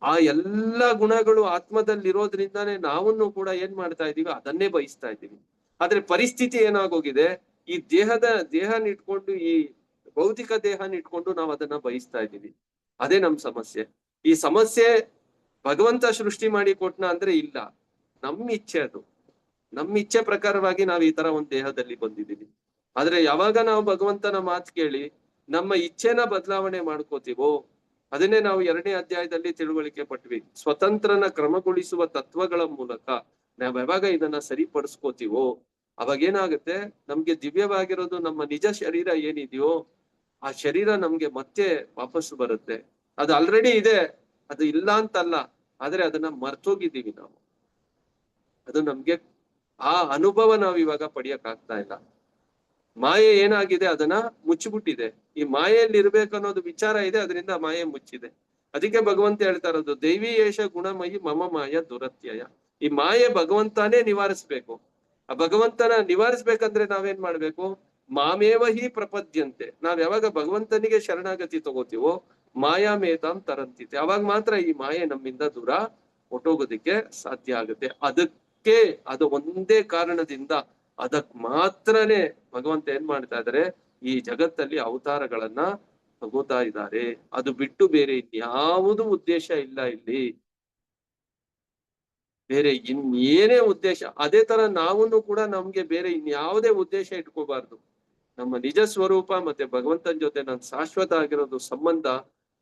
Speaker 1: ಆ ಎಲ್ಲಾ ಗುಣಗಳು ಆತ್ಮದಲ್ಲಿ ಇರೋದ್ರಿಂದಾನೇ ನಾವನ್ನು ಕೂಡ ಏನ್ ಮಾಡ್ತಾ ಇದೀವಿ? ಅದನ್ನೇ ಬಯಸ್ತಾ ಇದ್ದೀವಿ. ಆದ್ರೆ ಪರಿಸ್ಥಿತಿ ಏನಾಗೋಗಿದೆ, ಈ ದೇಹನ ಇಟ್ಕೊಂಡು, ಈ ಭೌತಿಕ ದೇಹನ ಇಟ್ಕೊಂಡು ನಾವು ಅದನ್ನ ಬಯಸ್ತಾ ಇದ್ದೀವಿ. ಅದೇ ನಮ್ ಸಮಸ್ಯೆ. ಈ ಸಮಸ್ಯೆ ಭಗವಂತ ಸೃಷ್ಟಿ ಮಾಡಿ ಕೊಟ್ನ ಅಂದ್ರೆ ಇಲ್ಲ, ನಮ್ಮ ಇಚ್ಛೆ ಅದು. ನಮ್ಮ ಇಚ್ಛೆ ಪ್ರಕಾರವಾಗಿ ನಾವು ಈ ತರ ಒಂದ್ ದೇಹದಲ್ಲಿ ಬಂದಿದ್ದೀವಿ. ಆದ್ರೆ ಯಾವಾಗ ನಾವು ಭಗವಂತನ ಮಾತು ಕೇಳಿ ನಮ್ಮ ಇಚ್ಛೆನ ಬದಲಾವಣೆ ಮಾಡ್ಕೋತೀವೋ, ಅದನ್ನೇ ನಾವು 2ನೇ ಅಧ್ಯಾಯದಲ್ಲಿ ತಿಳುವಳಿಕೆ ಪಟ್ವಿ. ಸ್ವತಂತ್ರನ ಕ್ರಮಗೊಳಿಸುವ ತತ್ವಗಳ ಮೂಲಕ ನಾವ್ ಯಾವಾಗ ಇದನ್ನ ಸರಿಪಡಿಸ್ಕೋತೀವೋ ಅವಾಗ ಏನಾಗುತ್ತೆ, ನಮ್ಗೆ ದಿವ್ಯವಾಗಿರೋದು ನಮ್ಮ ನಿಜ ಶರೀರ ಏನಿದೆಯೋ ಆ ಶರೀರ ನಮ್ಗೆ ಮತ್ತೆ ವಾಪಸ್ಸು ಬರುತ್ತೆ. ಅದು ಆಲ್ರೆಡಿ ಇದೆ, ಅದು ಇಲ್ಲ ಅಂತಲ್ಲ, ಆದ್ರೆ ಅದನ್ನ ಮರ್ತೋಗಿದ್ದೀವಿ ನಾವು. ಅದು ನಮ್ಗೆ ಆ ಅನುಭವ ನಾವ್ ಇವಾಗ ಪಡೆಯಕ್ ಆಗ್ತಾ ಇಲ್ಲ. ಮಾಯೆ ಏನಾಗಿದೆ, ಅದನ್ನ ಮುಚ್ಚಿಬಿಟ್ಟಿದೆ. ಈ ಮಾಯೆಯಲ್ಲಿ ಇರ್ಬೇಕನ್ನೋದು ವಿಚಾರ ಇದೆ, ಅದರಿಂದ ಮಾಯೆ ಮುಚ್ಚಿದೆ. ಅದಕ್ಕೆ ಭಗವಂತ ಹೇಳ್ತಾ ಇರೋದು, ದೈವಿ ಏಷ ಗುಣಮಯಿ ಮಮ ಮಾಯ ದುರತ್ಯಯ. ಈ ಮಾಯೆ ಭಗವಂತನೇ ನಿವಾರಿಸ್ಬೇಕು. ಆ ಭಗವಂತನ ನಿವಾರಿಸ್ಬೇಕಂದ್ರೆ ನಾವೇನ್ ಮಾಡ್ಬೇಕು? ಮಾಮೇವ ಹಿ ಪ್ರಪದ್ಯಂತೆ. ನಾವ್ ಯಾವಾಗ ಭಗವಂತನಿಗೆ ಶರಣಾಗತಿ ತಗೋತೀವೋ ಮಾಯಾಮೇತಾಂ ತರಂತಿತೆ, ಅವಾಗ ಮಾತ್ರ ಈ ಮಾಯೆ ನಮ್ಮಿಂದ ದೂರ ಹೊಟ್ಟೋಗೋದಿಕ್ಕೆ ಸಾಧ್ಯ ಆಗುತ್ತೆ. ಅದಕ್ಕೆ ಅದು ಒಂದೇ ಕಾರಣದಿಂದ ಅದಕ್ ಮಾತ್ರನೇ ಭಗವಂತ ಏನ್ ಮಾಡ್ತಾ ಇದಾರೆ, ಈ ಜಗತ್ತಲ್ಲಿ ಅವತಾರಗಳನ್ನ ತಗೋತಾ ಇದ್ದಾರೆ. ಅದು ಬಿಟ್ಟು ಬೇರೆ ಇನ್ಯಾವುದು ಉದ್ದೇಶ ಇಲ್ಲ ಇಲ್ಲಿ, ಬೇರೆ ಇನ್ನೇನೇ ಉದ್ದೇಶ. ಅದೇ ತರ ನಾವೂನು ಕೂಡ ನಮ್ಗೆ ಬೇರೆ ಇನ್ಯಾವುದೇ ಉದ್ದೇಶ ಇಟ್ಕೋಬಾರ್ದು. ನಮ್ಮ ನಿಜ ಸ್ವರೂಪ ಮತ್ತೆ ಭಗವಂತನ ಜೊತೆ ನಾನು ಶಾಶ್ವತ ಆಗಿರೋದು ಸಂಬಂಧ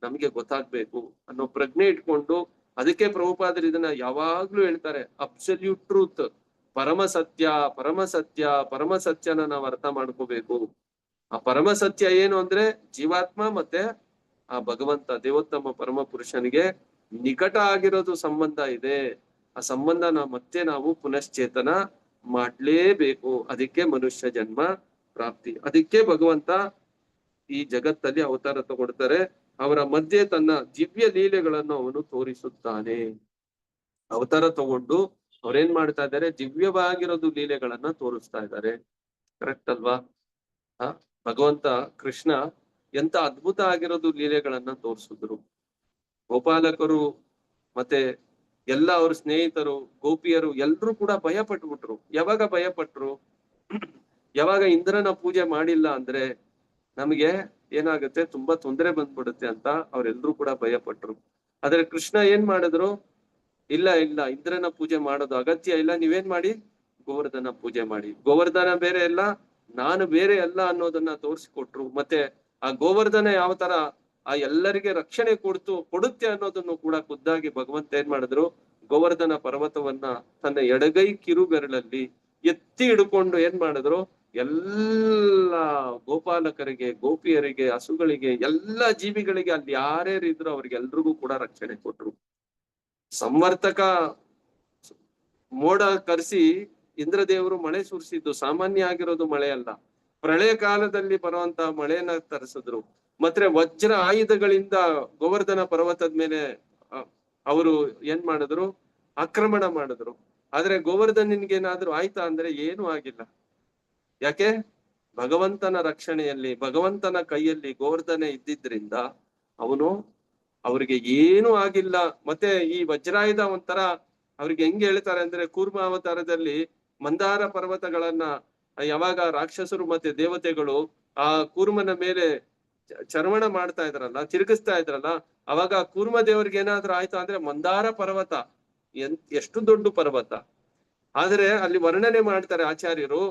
Speaker 1: ನಮ್ಗೆ ಗೊತ್ತಾಗ್ಬೇಕು ಅನ್ನೋ ಪ್ರಜ್ಞೆ ಇಟ್ಕೊಂಡು, ಅದಕ್ಕೆ ಪ್ರಭುಪಾದರು ಇದನ್ನ ಯಾವಾಗ್ಲೂ ಹೇಳ್ತಾರೆ, ಅಬ್ಸಲ್ಯೂಟ್ ಟ್ರೂತ್, ಪರಮ ಸತ್ಯ, ಪರಮ ಸತ್ಯ, ಪರಮ ಸತ್ಯನ ನಾವು ಅರ್ಥ ಮಾಡ್ಕೋಬೇಕು. ಆ ಪರಮ ಸತ್ಯ ಏನು ಅಂದ್ರೆ ಜೀವಾತ್ಮ ಮತ್ತೆ ಆ ಭಗವಂತ ದೇವೋತ್ತಮ ಪರಮ ಪುರುಷನಿಗೆ ನಿಕಟ ಆಗಿರೋದು ಸಂಬಂಧ ಇದೆ. ಆ ಸಂಬಂಧ ನಾವು ಪುನಶ್ಚೇತನ ಮಾಡ್ಲೇಬೇಕು. ಅದಕ್ಕೆ ಮನುಷ್ಯ ಜನ್ಮ ಪ್ರಾಪ್ತಿ. ಅದಕ್ಕೆ ಭಗವಂತ ಈ ಜಗತ್ತಲ್ಲಿ ಅವತಾರ ತಗೊಳ್ತಾರೆ. ಅವರ ಮಧ್ಯೆ ತನ್ನ ದಿವ್ಯ ಲೀಲೆಗಳನ್ನು ಅವನು ತೋರಿಸುತ್ತಾನೆ. ಅವತಾರ ತಗೊಂಡು ಅವ್ರೇನ್ ಮಾಡ್ತಾ ಇದ್ದಾರೆ, ದಿವ್ಯವಾಗಿರೋದು ಲೀಲೆಗಳನ್ನ ತೋರಿಸ್ತಾ ಇದ್ದಾರೆ. ಕರೆಕ್ಟ್ ಅಲ್ವಾ? ಭಗವಂತ ಕೃಷ್ಣ ಎಂತ ಅದ್ಭುತ ಆಗಿರೋದು ಲೀಲೆಗಳನ್ನ ತೋರಿಸಿದ್ರು. ಗೋಪಾಲಕರು ಮತ್ತೆ ಎಲ್ಲ ಅವ್ರ ಸ್ನೇಹಿತರು, ಗೋಪಿಯರು ಎಲ್ರೂ ಕೂಡ ಭಯ ಪಟ್ಬಿಟ್ರು. ಯಾವಾಗ ಭಯ ಪಟ್ರು? ಯಾವಾಗ ಇಂದ್ರನ ಪೂಜೆ ಮಾಡಿಲ್ಲ ಅಂದ್ರೆ ನಮ್ಗೆ ಏನಾಗುತ್ತೆ, ತುಂಬಾ ತೊಂದರೆ ಬಂದ್ಬಿಡುತ್ತೆ ಅಂತ ಅವ್ರೆಲ್ರೂ ಕೂಡ ಭಯ ಪಟ್ರು. ಆದ್ರೆ ಕೃಷ್ಣ ಏನ್ ಮಾಡಿದ್ರು, ಇಲ್ಲ ಇಂದ್ರನ ಪೂಜೆ ಮಾಡೋದು ಅಗತ್ಯ ಇಲ್ಲ, ನೀವೇನ್ ಮಾಡಿ ಗೋವರ್ಧನ ಪೂಜೆ ಮಾಡಿ. ಗೋವರ್ಧನ ಬೇರೆ ಅಲ್ಲ, ನಾನು ಬೇರೆ ಅಲ್ಲ ಅನ್ನೋದನ್ನ ತೋರಿಸಿಕೊಟ್ರು. ಮತ್ತೆ ಆ ಗೋವರ್ಧನ ಯಾವ ತರ ಆ ಎಲ್ಲರಿಗೆ ರಕ್ಷಣೆ ಕೊಡುತ್ತೆ ಅನ್ನೋದನ್ನು ಕೂಡ ಖುದ್ದಾಗಿ ಭಗವಂತ ಏನ್ ಮಾಡಿದ್ರು, ಗೋವರ್ಧನ ಪರ್ವತವನ್ನ ತನ್ನ ಎಡಗೈ ಕಿರುಬೆರಳಲ್ಲಿ ಎತ್ತಿ ಹಿಡ್ಕೊಂಡು ಏನ್ ಮಾಡಿದ್ರು, ಎಲ್ಲ ಗೋಪಾಲಕರಿಗೆ, ಗೋಪಿಯರಿಗೆ, ಹಸುಗಳಿಗೆ, ಎಲ್ಲ ಜೀವಿಗಳಿಗೆ ಅಲ್ಲಿ ಯಾರ್ಯಾರಿದ್ರು ಅವ್ರಿಗೆಲ್ರಿಗೂ ಕೂಡ ರಕ್ಷಣೆ ಕೊಟ್ರು. ಸಂವರ್ತಕ ಮೋಡ ಕರೆಸಿ ಇಂದ್ರದೇವರು ಮಳೆ ಸುರಿಸಿದ್ದು ಸಾಮಾನ್ಯ ಆಗಿರೋದು ಮಳೆ ಅಲ್ಲ, ಪ್ರಳಯ ಕಾಲದಲ್ಲಿ ಬರುವಂತಹ ಮಳೆಯನ್ನ ತರಿಸಿದ್ರು. ಮತ್ತೆ ವಜ್ರ ಆಯುಧಗಳಿಂದ ಗೋವರ್ಧನ ಪರ್ವತದ ಮೇಲೆ ಅವರು ಏನ್ ಮಾಡಿದ್ರು, ಆಕ್ರಮಣ ಮಾಡಿದ್ರು. ಆದ್ರೆ ಗೋವರ್ಧನಿನ್ಗೇನಾದ್ರೂ ಆಯ್ತಾ ಅಂದ್ರೆ ಏನೂ ಆಗಿಲ್ಲ. ಯಾಕೆ? ಭಗವಂತನ ರಕ್ಷಣೆಯಲ್ಲಿ, ಭಗವಂತನ ಕೈಯಲ್ಲಿ ಗೋವರ್ಧನೆ ಇದ್ದಿದ್ರಿಂದ ಅವ್ರಿಗೆ ಏನೂ ಆಗಿಲ್ಲ. ಮತ್ತೆ ಈ ವಜ್ರಾಯುಧ ಒಂಥರ ಅವ್ರಿಗೆ ಹೆಂಗ್ ಹೇಳ್ತಾರೆ ಅಂದ್ರೆ, ಕೂರ್ಮ ಅವತಾರದಲ್ಲಿ ಮಂದಾರ ಪರ್ವತಗಳನ್ನ ಯಾವಾಗ ರಾಕ್ಷಸರು ಮತ್ತೆ ದೇವತೆಗಳು ಆ ಕೂರ್ಮನ ಮೇಲೆ ಚರ್ವಣ ಮಾಡ್ತಾ ಇದ್ರಲ್ಲ, ತಿರುಗಿಸ್ತಾ ಇದ್ರಲ್ಲ, ಅವಾಗ ಕೂರ್ಮ ದೇವರಿಗೆ ಏನಾದ್ರೂ ಆಯ್ತು ಅಂದ್ರೆ ಮಂದಾರ ಪರ್ವತ ಎಷ್ಟು ದೊಡ್ಡ ಪರ್ವತ. ಆದ್ರೆ ಅಲ್ಲಿ ವರ್ಣನೆ ಮಾಡ್ತಾರೆ ಆಚಾರ್ಯರು,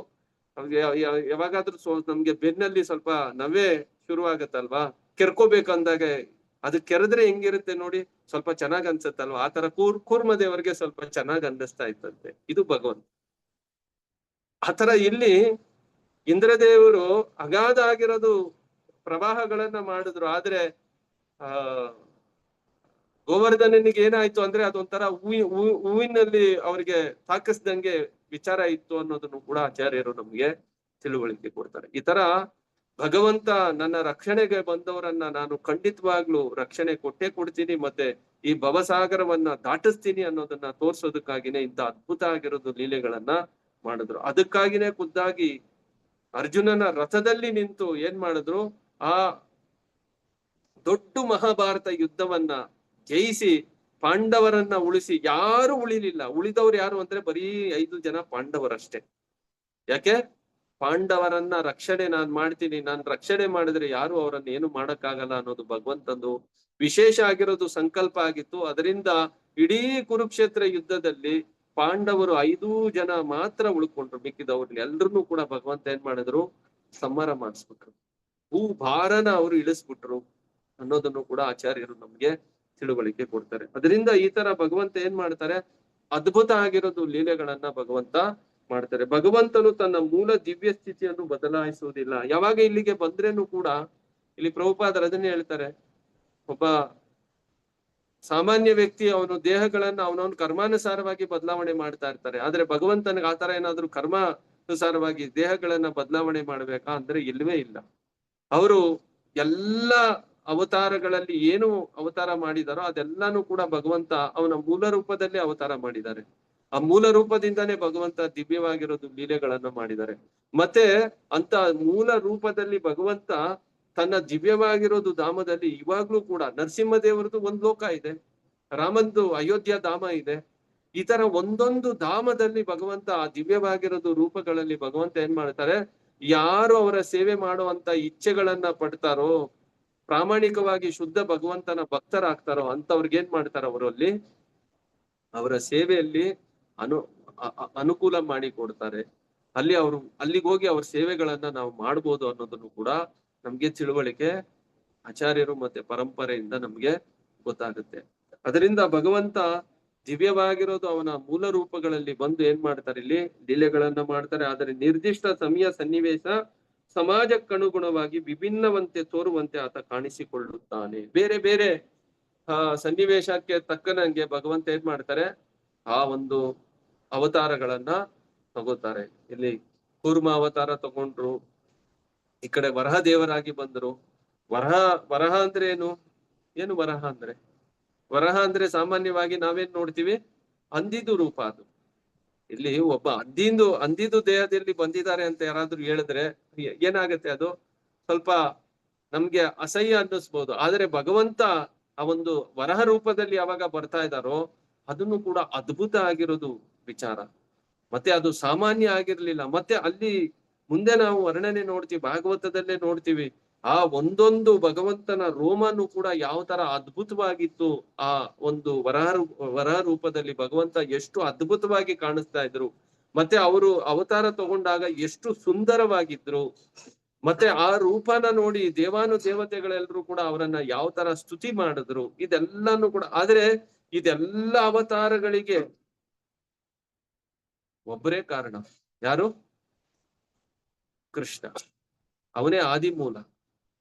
Speaker 1: ಯಾವಾಗಾದ್ರೂ ನಮ್ಗೆ ಬೆನ್ನಲ್ಲಿ ಸ್ವಲ್ಪ ನವ್ವೆ ಶುರುವಾಗತ್ತಲ್ವಾ, ಕೆರ್ಕೋಬೇಕಂದಾಗ ಅದು ಕೆರೆದ್ರೆ ಹೆಂಗಿರುತ್ತೆ ನೋಡಿ, ಸ್ವಲ್ಪ ಚೆನ್ನಾಗ್ ಅನ್ಸತ್ತಲ್ವಾ, ಆತರ ಕೂರ್ಮ ದೇವರಿಗೆ ಸ್ವಲ್ಪ ಚೆನ್ನಾಗ್ ಅನ್ನಿಸ್ತಾ ಇತ್ತಂತೆ. ಇದು ಭಗವಂತ. ಆತರ ಇಲ್ಲಿ ಇಂದ್ರದೇವರು ಅಗಾಧ ಆಗಿರೋದು ಪ್ರವಾಹಗಳನ್ನ ಮಾಡಿದ್ರು. ಆದ್ರೆ ಗೋವರ್ಧನನಿಗೆ ಏನಾಯ್ತು ಅಂದ್ರೆ ಅದೊಂಥರ ಹೂವಿನಲ್ಲಿ ಅವ್ರಿಗೆ ತಾಕಿಸ್ದಂಗೆ ವಿಚಾರ ಇತ್ತು ಅನ್ನೋದನ್ನು ಕೂಡ ಆಚಾರ್ಯರು ನಮ್ಗೆ ತಿಳುವಳಿಕೆ ಕೊಡ್ತಾರೆ. ಈ ತರ ಭಗವಂತ ನನ್ನ ರಕ್ಷಣೆಗೆ ಬಂದವರನ್ನ ನಾನು ಖಂಡಿತವಾಗ್ಲೂ ರಕ್ಷಣೆ ಕೊಡ್ತೀನಿ, ಮತ್ತೆ ಈ ಭವಸಾಗರವನ್ನ ದಾಟಿಸ್ತೀನಿ ಅನ್ನೋದನ್ನ ತೋರ್ಸೋದಕ್ಕಾಗಿನೇ ಇಂಥ ಅದ್ಭುತ ಆಗಿರೋದು ಲೀಲೆಗಳನ್ನ ಮಾಡಿದ್ರು. ಅದಕ್ಕಾಗಿನೇ ಖುದ್ದಾಗಿ ಅರ್ಜುನನ ರಥದಲ್ಲಿ ನಿಂತು ಏನ್ ಮಾಡಿದ್ರು, ಆ ದೊಡ್ಡ ಮಹಾಭಾರತ ಯುದ್ಧವನ್ನ ಜಯಿಸಿ ಪಾಂಡವರನ್ನ ಉಳಿಸಿ, ಯಾರು ಉಳಿಲಿಲ್ಲ. ಉಳಿದವ್ರು ಯಾರು ಅಂದ್ರೆ ಬರೀ 5 ಜನ ಪಾಂಡವರಷ್ಟೇ. ಯಾಕೆ? ಪಾಂಡವರನ್ನ ರಕ್ಷಣೆ ನಾನ್ ಮಾಡ್ತೀನಿ, ನಾನ್ ರಕ್ಷಣೆ ಮಾಡಿದ್ರೆ ಯಾರು ಅವರನ್ನ ಏನು ಮಾಡಕ್ಕಾಗಲ್ಲ ಅನ್ನೋದು ಭಗವಂತಂದು ವಿಶೇಷ ಆಗಿರೋದು ಸಂಕಲ್ಪ ಆಗಿತ್ತು. ಅದರಿಂದ ಇಡೀ ಕುರುಕ್ಷೇತ್ರ ಯುದ್ಧದಲ್ಲಿ ಪಾಂಡವರು 5 ಜನ ಮಾತ್ರ ಉಳ್ಕೊಂಡ್ರು. ಮಿಕ್ಕಿದವ್ರನ್ನ ಎಲ್ರನ್ನೂ ಕೂಡ ಭಗವಂತ ಏನ್ ಮಾಡಿದ್ರು, ಸಂಹಾರ ಮಾಡಿಸ್ಬಿಟ್ರು. ಭಾರನ ಅವರು ಇಳಿಸ್ಬಿಟ್ರು ಅನ್ನೋದನ್ನು ಕೂಡ ಆಚಾರ್ಯರು ನಮ್ಗೆ ತಿಳುವಳಿಕೆ ಕೊಡ್ತಾರೆ. ಅದರಿಂದ ಈ ತರ ಭಗವಂತ ಏನ್ ಮಾಡ್ತಾರೆ, ಅದ್ಭುತ ಆಗಿರೋದು ಲೀಲೆಗಳನ್ನ ಭಗವಂತ ಮಾಡ್ತಾರೆ. ಭಗವಂತನು ತನ್ನ ಮೂಲ ದಿವ್ಯ ಸ್ಥಿತಿಯನ್ನು ಬದಲಾಯಿಸುವುದಿಲ್ಲ. ಯಾವಾಗ ಇಲ್ಲಿಗೆ ಬಂದ್ರೇನು ಕೂಡ ಇಲ್ಲಿ ಪ್ರಭುಪಾದರು ಅದನ್ನೇ ಹೇಳ್ತಾರೆ, ಒಬ್ಬ ಸಾಮಾನ್ಯ ವ್ಯಕ್ತಿ ಅವನು ದೇಹಗಳನ್ನ ಅವನವನ್ ಕರ್ಮಾನುಸಾರವಾಗಿ ಬದಲಾವಣೆ ಮಾಡ್ತಾ ಇರ್ತಾರೆ. ಆದ್ರೆ ಭಗವಂತನಿಗೆ ಆತರ ಏನಾದ್ರು ಕರ್ಮಾನುಸಾರವಾಗಿ ದೇಹಗಳನ್ನ ಬದಲಾವಣೆ ಮಾಡ್ಬೇಕಾ ಅಂದ್ರೆ ಇಲ್ವೇ ಇಲ್ಲ. ಅವರು ಎಲ್ಲ ಅವತಾರಗಳಲ್ಲಿ ಏನು ಅವತಾರ ಮಾಡಿದಾರೋ ಅದೆಲ್ಲಾನು ಕೂಡ ಭಗವಂತ ಅವನ ಮೂಲ ರೂಪದಲ್ಲಿ ಅವತಾರ ಮಾಡಿದ್ದಾರೆ. ಆ ಮೂಲ ರೂಪದಿಂದಾನೇ ಭಗವಂತ ದಿವ್ಯವಾಗಿರೋದು ಲೀಲೆಗಳನ್ನ ಮಾಡಿದ್ದಾರೆ. ಮತ್ತೆ ಅಂತ ಮೂಲ ರೂಪದಲ್ಲಿ ಭಗವಂತ ತನ್ನ ದಿವ್ಯವಾಗಿರೋದು ಧಾಮದಲ್ಲಿ ಇವಾಗ್ಲೂ ಕೂಡ ನರಸಿಂಹ ದೇವರದು ಒಂದ್ ಲೋಕ ಇದೆ, ರಾಮಂದು ಅಯೋಧ್ಯ ಧಾಮ ಇದೆ. ಈ ತರ ಒಂದೊಂದು ಧಾಮದಲ್ಲಿ ಭಗವಂತ ಆ ದಿವ್ಯವಾಗಿರೋದು ರೂಪಗಳಲ್ಲಿ ಭಗವಂತ ಏನ್ ಮಾಡ್ತಾರೆ, ಯಾರು ಅವರ ಸೇವೆ ಮಾಡುವಂತ ಇಚ್ಛೆಗಳನ್ನ ಪಡ್ತಾರೋ, ಪ್ರಾಮಾಣಿಕವಾಗಿ ಶುದ್ಧ ಭಗವಂತನ ಭಕ್ತರಾಗ್ತಾರೋ ಅಂತವ್ರಿಗೆ ಏನ್ ಮಾಡ್ತಾರ, ಅವರಲ್ಲಿ ಅವರ ಸೇವೆಯಲ್ಲಿ ಅನುಕೂಲ ಮಾಡಿ ಕೊಡ್ತಾರೆ. ಅಲ್ಲಿಗೆ ಹೋಗಿ ಅವ್ರ ಸೇವೆಗಳನ್ನ ನಾವು ಮಾಡ್ಬೋದು ಅನ್ನೋದನ್ನು ಕೂಡ ನಮ್ಗೆ ತಿಳುವಳಿಕೆ ಆಚಾರ್ಯರು ಮತ್ತೆ ಪರಂಪರೆಯಿಂದ ನಮ್ಗೆ ಗೊತ್ತಾಗುತ್ತೆ. ಅದರಿಂದ ಭಗವಂತ ದಿವ್ಯವಾಗಿರೋದು ಅವನ ಮೂಲ ರೂಪಗಳಲ್ಲಿ ಬಂದು ಏನ್ ಮಾಡ್ತಾರೆ, ಇಲ್ಲಿ ಲೀಲೆಗಳನ್ನ ಮಾಡ್ತಾರೆ. ಆದರೆ ನಿರ್ದಿಷ್ಟ ಸಮಯ ಸನ್ನಿವೇಶ ಸಮಾಜಕ್ಕನುಗುಣವಾಗಿ ವಿಭಿನ್ನವಂತೆ ತೋರುವಂತೆ ಆತ ಕಾಣಿಸಿಕೊಳ್ಳುತ್ತಾನೆ. ಬೇರೆ ಬೇರೆ ಸನ್ನಿವೇಶಕ್ಕೆ ತಕ್ಕನಂಗೆ ಭಗವಂತ ಏನ್ ಮಾಡ್ತಾರೆ, ಆ ಒಂದು ಅವತಾರಗಳನ್ನ ತಗೋತಾರೆ. ಇಲ್ಲಿ ಕೂರ್ಮ ಅವತಾರ ತಗೊಂಡ್ರು, ಈ ಕಡೆ ವರಹ ದೇವರಾಗಿ ಬಂದ್ರು. ವರಹ ಅಂದ್ರೆ ಏನು ವರಹ ಅಂದ್ರೆ ಸಾಮಾನ್ಯವಾಗಿ ನಾವೇನ್ ನೋಡ್ತೀವಿ, ಅಂದಿದು ರೂಪ. ಅದು ಇಲ್ಲಿ ಒಬ್ಬ ಅಂದಿದು ದೇಹದಲ್ಲಿ ಬಂದಿದ್ದಾರೆ ಅಂತ ಯಾರಾದ್ರೂ ಹೇಳಿದ್ರೆ ಏನಾಗತ್ತೆ, ಅದು ಸ್ವಲ್ಪ ನಮ್ಗೆ ಅಸಹ್ಯ ಅನ್ನಿಸ್ಬೋದು. ಆದ್ರೆ ಭಗವಂತ ಆ ಒಂದು ವರಹ ರೂಪದಲ್ಲಿ ಯಾವಾಗ ಬರ್ತಾ ಇದ್ದಾರೋ ಅದನ್ನು ಕೂಡ ಅದ್ಭುತ ಆಗಿರೋದು ವಿಚಾರ. ಮತ್ತೆ ಅದು ಸಾಮಾನ್ಯ ಆಗಿರ್ಲಿಲ್ಲ. ಮತ್ತೆ ಅಲ್ಲಿ ಮುಂದೆ ನಾವು ವರ್ಣನೆ ನೋಡ್ತೀವಿ, ಭಾಗವತದಲ್ಲೇ ನೋಡ್ತೀವಿ, ಆ ಒಂದೊಂದು ಭಗವಂತನ ರೋಮನು ಕೂಡ ಯಾವ ತರ ಅದ್ಭುತವಾಗಿತ್ತು. ಆ ಒಂದು ವರಹ ರೂಪದಲ್ಲಿ ಭಗವಂತ ಎಷ್ಟು ಅದ್ಭುತವಾಗಿ ಕಾಣಿಸ್ತಾ ಇದ್ರು. ಮತ್ತೆ ಅವರು ಅವತಾರ ತಗೊಂಡಾಗ ಎಷ್ಟು ಸುಂದರವಾಗಿದ್ರು, ಮತ್ತೆ ಆ ರೂಪನ ನೋಡಿ ದೇವಾನು ದೇವತೆಗಳೆಲ್ಲರೂ ಕೂಡ ಅವರನ್ನ ಯಾವ ತರ ಸ್ತುತಿ ಮಾಡಿದ್ರು, ಇದೆಲ್ಲಾನು ಕೂಡ. ಆದ್ರೆ ಇದೆಲ್ಲ ಅವತಾರಗಳಿಗೆ ಒಬ್ಬರೇ ಕಾರಣ, ಯಾರು? ಕೃಷ್ಣ. ಅವನೇ ಆದಿಮೂಲ.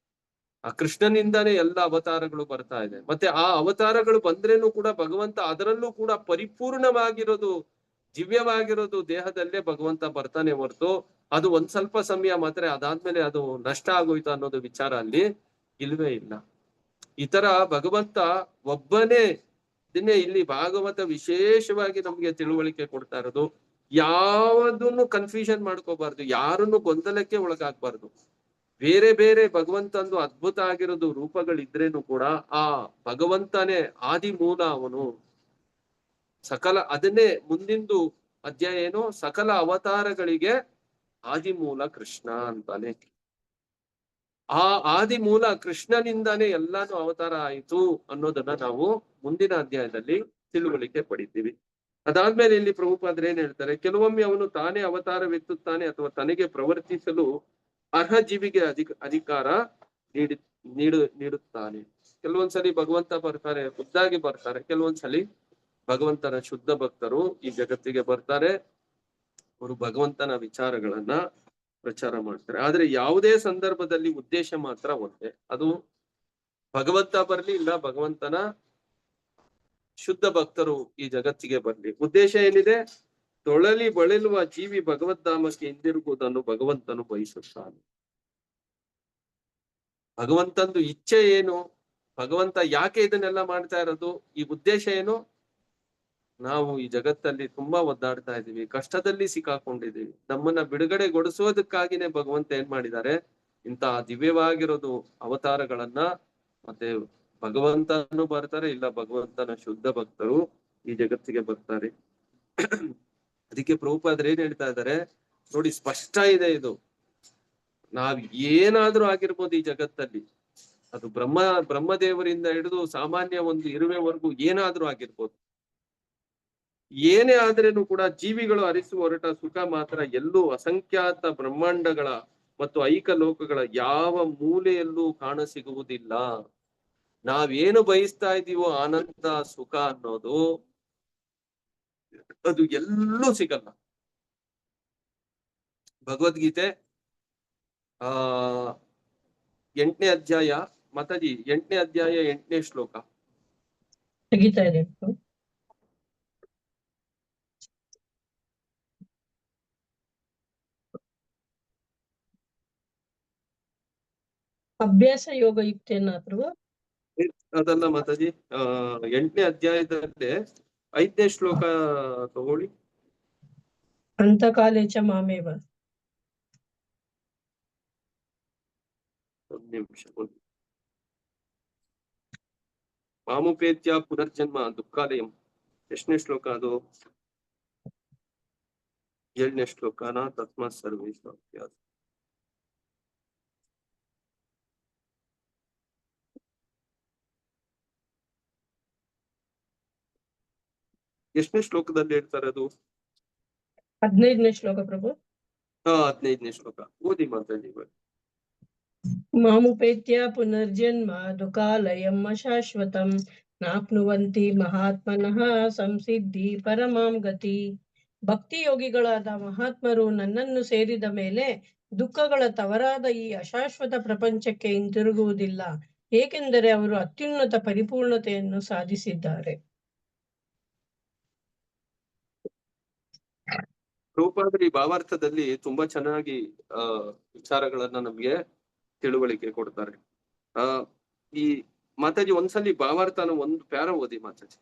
Speaker 1: ಆ ಕೃಷ್ಣನಿಂದಾನೇ ಎಲ್ಲ ಅವತಾರಗಳು ಬರ್ತಾ ಇದೆ. ಮತ್ತೆ ಆ ಅವತಾರಗಳು ಬಂದ್ರೇನು ಕೂಡ ಭಗವಂತ ಅದರಲ್ಲೂ ಕೂಡ ಪರಿಪೂರ್ಣವಾಗಿರೋದು, ದಿವ್ಯವಾಗಿರೋದು ದೇಹದಲ್ಲೇ ಭಗವಂತ ಬರ್ತಾನೆ ಹೊರತು ಅದು ಒಂದ್ ಸ್ವಲ್ಪ ಸಮಯ ಮಾತ್ರ, ಅದಾದ್ಮೇಲೆ ಅದು ನಷ್ಟ ಆಗೋಯ್ತು ಅನ್ನೋದು ವಿಚಾರ ಅಲ್ಲಿ ಇಲ್ವೇ ಇಲ್ಲ. ಈ ತರ ಭಗವಂತ ಒಬ್ಬನೇ. ಇದನ್ನೇ ಇಲ್ಲಿ ಭಾಗವತ ವಿಶೇಷವಾಗಿ ನಮ್ಗೆ ತಿಳುವಳಿಕೆ ಕೊಡ್ತಾ ಇರೋದು. ಯಾವುದನ್ನು ಕನ್ಫ್ಯೂಷನ್ ಮಾಡ್ಕೋಬಾರ್ದು, ಯಾರನ್ನು ಗೊಂದಲಕ್ಕೆ ಒಳಗಾಗ್ಬಾರ್ದು. ಬೇರೆ ಬೇರೆ ಭಗವಂತಂದು ಅದ್ಭುತ ಆಗಿರೋದು ರೂಪಗಳಿದ್ರೇನು ಕೂಡ ಆ ಭಗವಂತನೇ ಆದಿ ಮೂಲ. ಅವನು ಸಕಲ, ಅದನ್ನೇ ಮುಂದಿಂದು ಅಧ್ಯಾಯ ಏನು, ಸಕಲ ಅವತಾರಗಳಿಗೆ ಆದಿಮೂಲ ಕೃಷ್ಣ ಅಂತಾನೆ. ಆ ಆದಿಮೂಲ ಕೃಷ್ಣನಿಂದಾನೇ ಎಲ್ಲಾನು ಅವತಾರ ಆಯಿತು ಅನ್ನೋದನ್ನ ನಾವು ಮುಂದಿನ ಅಧ್ಯಾಯದಲ್ಲಿ ತಿಳುವಳಿಕೆ ಪಡಿತೀವಿ. ಅದಾದ್ಮೇಲೆ ಇಲ್ಲಿ ಪ್ರಭುಪಾದರು ಏನ್ ಹೇಳ್ತಾರೆ, ಕೆಲವೊಮ್ಮೆ ಅವನು ತಾನೇ ಅವತಾರವೆತ್ತುತ್ತಾನೆ ಅಥವಾ ತನಗೆ ಪ್ರವರ್ತಿಸಲು ಅರ್ಹ ಜೀವಿಗೆ ಅಧಿಕಾರ ನೀಡುತ್ತಾನೆ. ಕೆಲವೊಂದ್ಸಲಿ ಭಗವಂತ ಬರ್ತಾರೆ, ಖುದ್ದಾಗಿ ಬರ್ತಾರೆ. ಕೆಲವೊಂದ್ಸಲಿ ಭಗವಂತನ ಶುದ್ಧ ಭಕ್ತರು ಈ ಜಗತ್ತಿಗೆ ಬರ್ತಾರೆ, ಅವರು ಭಗವಂತನ ವಿಚಾರಗಳನ್ನ ಪ್ರಚಾರ ಮಾಡ್ತಾರೆ. ಆದ್ರೆ ಯಾವುದೇ ಸಂದರ್ಭದಲ್ಲಿ ಉದ್ದೇಶ ಮಾತ್ರ ಒಂದೇ, ಅದು ಭಗವಂತ ಬರ್ಲಿ ಇಲ್ಲ ಭಗವಂತನ ಶುದ್ಧ ಭಕ್ತರು ಈ ಜಗತ್ತಿಗೆ ಬರ್ಲಿ. ಉದ್ದೇಶ ಏನಿದೆ? ತೊಳಲಿ ಬಳಲುವ ಜೀವಿ ಭಗವದ್ಧಾಮಕ್ಕೆ ಹಿಂದಿರುಗುವುದನ್ನು ಭಗವಂತನು ಬಯಸುತ್ತಾನೆ. ಭಗವಂತಂದು ಇಚ್ಛೆ ಏನು? ಭಗವಂತ ಯಾಕೆ ಇದನ್ನೆಲ್ಲ ಮಾಡ್ತಾ ಇರೋದು? ಈ ಉದ್ದೇಶ ಏನು? ನಾವು ಈ ಜಗತ್ತಲ್ಲಿ ತುಂಬಾ ಒದ್ದಾಡ್ತಾ ಇದೀವಿ, ಕಷ್ಟದಲ್ಲಿ ಸಿಕ್ಕಾಕೊಂಡಿದೀವಿ. ನಮ್ಮನ್ನ ಬಿಡುಗಡೆಗೊಳಿಸೋದಕ್ಕಾಗಿನೇ ಭಗವಂತ ಏನ್ ಮಾಡಿದ್ದಾರೆ, ಇಂತಹ ದಿವ್ಯವಾಗಿರೋದು ಅವತಾರಗಳನ್ನ. ಮತ್ತೆ ಭಗವಂತನು ಬರ್ತಾರೆ, ಇಲ್ಲ ಭಗವಂತನ ಶುದ್ಧ ಭಕ್ತರು ಈ ಜಗತ್ತಿಗೆ ಬರ್ತಾರೆ. ಅದಕ್ಕೆ ಪ್ರಭುಪಾದರು ಏನ್ ಹೇಳ್ತಾ ಇದ್ದಾರೆ ನೋಡಿ, ಸ್ಪಷ್ಟ ಇದೆ ಇದು. ನಾವ್ ಏನಾದ್ರೂ ಆಗಿರ್ಬೋದು ಈ ಜಗತ್ತಲ್ಲಿ, ಅದು ಬ್ರಹ್ಮದೇವರಿಂದ ಹಿಡಿದು ಸಾಮಾನ್ಯ ಒಂದು ಇರುವೆವರೆಗೂ ಏನಾದ್ರೂ ಆಗಿರ್ಬೋದು. ಏನೇ ಆದ್ರೇನು ಕೂಡ ಜೀವಿಗಳು ಅರಿಸು ಹೊರಟ ಸುಖ ಮಾತ್ರ ಎಲ್ಲೂ ಅಸಂಖ್ಯಾತ ಬ್ರಹ್ಮಾಂಡಗಳ ಮತ್ತು ಐಕ ಲೋಕಗಳ ಯಾವ ಮೂಲೆಯಲ್ಲೂ ಕಾಣಸಿಗುವುದಿಲ್ಲ. ನಾವೇನು ಬಯಸ್ತಾ ಇದೀವೋ ಆನಂದ ಸುಖ ಅನ್ನೋದು, ಅದು ಎಲ್ಲೂ ಸಿಗಲ್ಲ. ಭಗವದ್ಗೀತೆ 8ನೇ ಅಧ್ಯಾಯ, ಮಾತಾಜಿ 8ನೇ ಅಧ್ಯಾಯ 8ನೇ ಶ್ಲೋಕ
Speaker 2: ತೆಗಿತಾ ಇದೆ. ಅಭ್ಯಾಸ ಯೋಗ ಯುಕ್ತೇನಾದ್ರು
Speaker 1: ಅದಲ್ಲ ಮಾತಾಜಿ. 8ನೇ ಅಧ್ಯಾಯದಲ್ಲಿ 5ನೇ ಶ್ಲೋಕ ತಗೊಳ್ಳಿ.
Speaker 2: ಅಂತಕಾಲೇಚ ಮಾಮೇವ.
Speaker 1: ಒಂದು ನಿಮಿಷ. ಮಾಮುಪೇತ್ಯ ಪುನರ್ಜನ್ಮ ದುಃಖಾಲಯಂ. ಎಷ್ಟನೇ ಶ್ಲೋಕ ಅದು? 7ನೇ ಶ್ಲೋಕನ ತಸ್ಮಾತ್ ಸರ್ವೇಷು ಅಭ್ಯಾಸ. ಎಷ್ಟನೇ ಶ್ಲೋಕದಲ್ಲಿ ಹೇಳ್ತಾರೆ ಅದು?
Speaker 2: 15ನೇ ಶ್ಲೋಕ ಪ್ರಭು.
Speaker 1: 15ನೇ ಶ್ಲೋಕ ಓದಿ ಮಾತಾಡಿ.
Speaker 2: ಮಾಮುಪೇತ್ಯ ಪುನರ್ಜನ್ಮ ದುಃಖಾಲಯಂ ಅಶಾಶ್ವತಂ ನಾಪ್ನುವಂತಿ ಮಹಾತ್ಮನಃ ಸಂಸಿದ್ಧಿ ಪರಮಾಂ ಗತಿ. ಭಕ್ತಿ ಯೋಗಿಗಳಾದ ಮಹಾತ್ಮರು ನನ್ನನ್ನು ಸೇರಿದ ಮೇಲೆ ದುಃಖಗಳ ತವರಾದ ಈ ಅಶಾಶ್ವತ ಪ್ರಪಂಚಕ್ಕೆ ಹಿಂತಿರುಗುವುದಿಲ್ಲ, ಏಕೆಂದರೆ ಅವರು ಅತ್ಯುನ್ನತ ಪರಿಪೂರ್ಣತೆಯನ್ನು ಸಾಧಿಸಿದ್ದಾರೆ.
Speaker 1: ಪ್ರಭುಪಾದರು ಈ ಭಾವಾರ್ಥದಲ್ಲಿ ತುಂಬಾ ಚೆನ್ನಾಗಿ ವಿಚಾರಗಳನ್ನ ನಮ್ಗೆ ತಿಳುವಳಿಕೆ ಕೊಡ್ತಾರೆ. ಈ ಮಾತಾಜಿ ಒಂದ್ಸಲಿ ಭಾವಾರ್ಥನ ಒಂದು ಪ್ಯಾರ ಓದಿ ಮಾತಾಜಿ.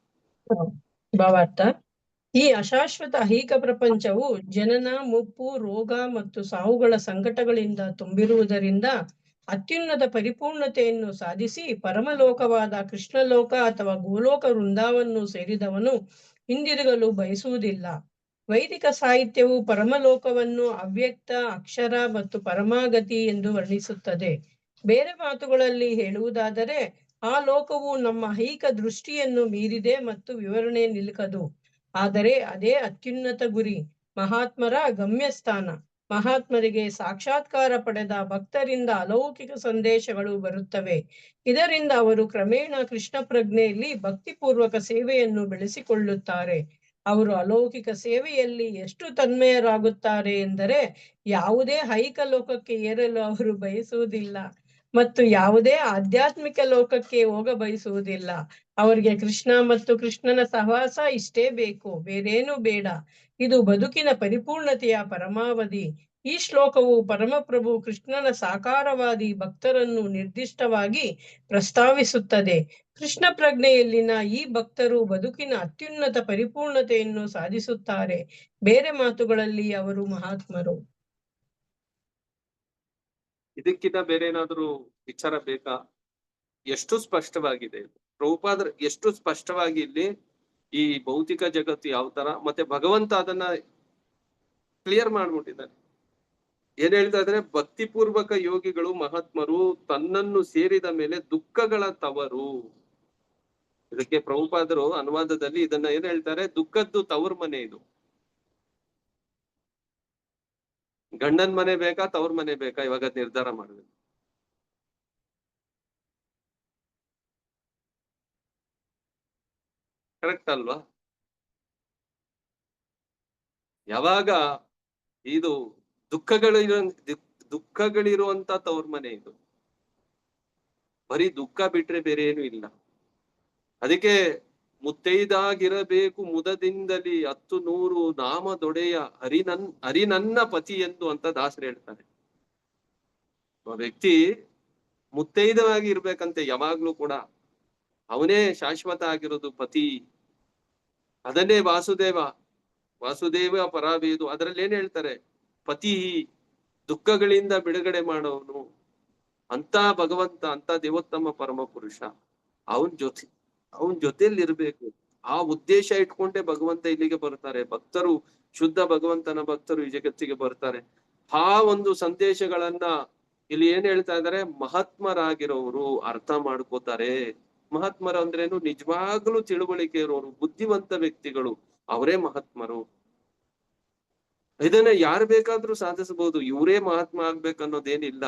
Speaker 2: ಭಾವಾರ್ಥ: ಈ ಅಶಾಶ್ವತ ಐಹಿಕ ಪ್ರಪಂಚವು ಜನನ, ಮುಪ್ಪು, ರೋಗ ಮತ್ತು ಸಾವುಗಳ ಸಂಕಟಗಳಿಂದ ತುಂಬಿರುವುದರಿಂದ ಅತ್ಯುನ್ನತ ಪರಿಪೂರ್ಣತೆಯನ್ನು ಸಾಧಿಸಿ ಪರಮಲೋಕವಾದ ಕೃಷ್ಣಲೋಕ ಅಥವಾ ಗೋಲೋಕ ವೃಂದಾವನ್ನು ಸೇರಿದವನು ಹಿಂದಿರುಗಲು ಬಯಸುವುದಿಲ್ಲ. ವೈದಿಕ ಸಾಹಿತ್ಯವು ಪರಮಲೋಕವನ್ನು ಅವ್ಯಕ್ತ, ಅಕ್ಷರ ಮತ್ತು ಪರಮಾಗತಿ ಎಂದು ವರ್ಣಿಸುತ್ತದೆ. ಬೇರೆ ಮಾತುಗಳಲ್ಲಿ ಹೇಳುವುದಾದರೆ ಆ ಲೋಕವು ನಮ್ಮ ಐಹಿಕ ದೃಷ್ಟಿಯನ್ನು ಮೀರಿದೆ ಮತ್ತು ವಿವರಣೆ ನಿಲುಕದು. ಆದರೆ ಅದೇ ಅತ್ಯುನ್ನತ ಗುರಿ. ಮಹಾತ್ಮರ ಗಮ್ಯಸ್ಥಾನ. ಮಹಾತ್ಮರಿಗೆ ಸಾಕ್ಷಾತ್ಕಾರ ಪಡೆದ ಭಕ್ತರಿಂದ ಅಲೌಕಿಕ ಸಂದೇಶಗಳು ಬರುತ್ತವೆ. ಇದರಿಂದ ಅವರು ಕ್ರಮೇಣ ಕೃಷ್ಣ ಪ್ರಜ್ಞೆಯಲ್ಲಿ ಭಕ್ತಿಪೂರ್ವಕ ಸೇವೆಯನ್ನು ಬೆಳೆಸಿಕೊಳ್ಳುತ್ತಾರೆ. ಅವರು ಅಲೌಕಿಕ ಸೇವೆಯಲ್ಲಿ ಎಷ್ಟು ತನ್ಮಯರಾಗುತ್ತಾರೆ ಎಂದರೆ ಯಾವುದೇ ಐಹಿಕ ಲೋಕಕ್ಕೆ ಏರಲು ಅವರು ಬಯಸುವುದಿಲ್ಲ ಮತ್ತು ಯಾವುದೇ ಆಧ್ಯಾತ್ಮಿಕ ಲೋಕಕ್ಕೆ ಹೋಗ ಬಯಸುವುದಿಲ್ಲ. ಅವರಿಗೆ ಕೃಷ್ಣ ಮತ್ತು ಕೃಷ್ಣನ ಸಹವಾಸ ಇಷ್ಟೇ ಬೇಕು, ಬೇರೇನೂ ಬೇಡ. ಇದು ಬದುಕಿನ ಪರಿಪೂರ್ಣತೆಯ ಪರಮಾವಧಿ. ಈ ಶ್ಲೋಕವು ಪರಮಪ್ರಭು ಕೃಷ್ಣನ ಸಾಕಾರವಾದಿ ಭಕ್ತರನ್ನು ನಿರ್ದಿಷ್ಟವಾಗಿ ಪ್ರಸ್ತಾವಿಸುತ್ತದೆ. ಕೃಷ್ಣ ಪ್ರಜ್ಞೆಯಲ್ಲಿನ ಈ ಭಕ್ತರು ಬದುಕಿನ ಅತ್ಯುನ್ನತ ಪರಿಪೂರ್ಣತೆಯನ್ನು ಸಾಧಿಸುತ್ತಾರೆ. ಬೇರೆ ಮಾತುಗಳಲ್ಲಿ ಅವರು ಮಹಾತ್ಮರು.
Speaker 1: ಇದಕ್ಕಿಂತ ಬೇರೆ ಏನಾದ್ರು ವಿಚಾರ ಬೇಕಾ? ಎಷ್ಟು ಸ್ಪಷ್ಟವಾಗಿದೆ ಪ್ರಭುಪಾದರ, ಎಷ್ಟು ಸ್ಪಷ್ಟವಾಗಿ ಇಲ್ಲಿ ಈ ಭೌತಿಕ ಜಗತ್ತು ಯಾವ ತರ, ಮತ್ತೆ ಭಗವಂತ ಅದನ್ನ ಕ್ಲಿಯರ್ ಮಾಡ್ಬಿಟ್ಟಿದ್ದಾನೆ. ಏನ್ ಹೇಳ್ತಾ ಇದ್ರೆ, ಭಕ್ತಿಪೂರ್ವಕ ಯೋಗಿಗಳು ಮಹಾತ್ಮರು ತನ್ನನ್ನು ಸೇರಿದ ಮೇಲೆ ದುಃಖಗಳ ತವರು. ಇದಕ್ಕೆ ಪ್ರಭುಪಾದರು ಅನುವಾದದಲ್ಲಿ ಇದನ್ನ ಏನ್ ಹೇಳ್ತಾರೆ, ದುಃಖದ್ದು ತವರು ಮನೆ. ಇದು ಗಂಡನ್ ಮನೆ ಬೇಕಾ ತವ್ರ ಮನೆ ಬೇಕಾ ಇವಾಗ ನಿರ್ಧಾರ ಮಾಡಬೇಕು. ಕರೆಕ್ಟ್ ಅಲ್ವಾ? ಯಾವಾಗ ಇದು ದುಃಖಗಳಿರುವಂತ ತವ್ರ ಮನೆ, ಇದು ಬರೀ ದುಃಖ ಬಿಟ್ರೆ ಬೇರೆ ಏನು ಇಲ್ಲ. ಅದಕ್ಕೆ ಮುತ್ತೈದಾಗಿರಬೇಕು ಮುದದಿಂದಲಿ 10 ನಾಮದೊಡೆಯ ಹರಿನನ್ನ ಪತಿ ಎಂದು ಅಂತ ದಾಸರು ಹೇಳ್ತಾರೆ. ವ್ಯಕ್ತಿ ಮುತ್ತೈದವಾಗಿ ಇರ್ಬೇಕಂತೆ ಯಾವಾಗ್ಲೂ ಕೂಡ. ಅವನೇ ಶಾಶ್ವತ ಆಗಿರೋದು ಪತಿ. ಅದನ್ನೇ ವಾಸುದೇವ ಪರಾವೇದು ಅದರಲ್ಲಿ ಏನ್ ಹೇಳ್ತಾರೆ, ಪತಿ ದುಃಖಗಳಿಂದ ಬಿಡುಗಡೆ ಮಾಡೋನು ಅಂತ ಭಗವಂತ, ಅಂತ ದೇವೋತ್ತಮ ಪರಮ ಪುರುಷ. ಅವನ್ ಜೊತೆಯಲ್ಲಿ ಇರ್ಬೇಕು. ಆ ಉದ್ದೇಶ ಇಟ್ಕೊಂಡೇ ಭಗವಂತ ಇಲ್ಲಿಗೆ ಬರ್ತಾರೆ. ಭಕ್ತರು, ಶುದ್ಧ ಭಗವಂತನ ಭಕ್ತರು ಈ ಜಗತ್ತಿಗೆ ಬರ್ತಾರೆ. ಆ ಒಂದು ಸಂದೇಶಗಳನ್ನ ಇಲ್ಲಿ ಏನ್ ಹೇಳ್ತಾ ಇದ್ದಾರೆ, ಮಹಾತ್ಮರಾಗಿರೋರು ಅರ್ಥ ಮಾಡ್ಕೋತಾರೆ. ಮಹಾತ್ಮರು ಅಂದ್ರೇನು, ನಿಜವಾಗ್ಲೂ ತಿಳುವಳಿಕೆ ಇರೋರು, ಬುದ್ಧಿವಂತ ವ್ಯಕ್ತಿಗಳು, ಅವರೇ ಮಹಾತ್ಮರು. ಇದನ್ನ ಯಾರು ಬೇಕಾದ್ರೂ ಸಾಧಿಸಬಹುದು. ಇವರೇ ಮಹಾತ್ಮ ಆಗ್ಬೇಕನ್ನೋದೇನಿಲ್ಲ.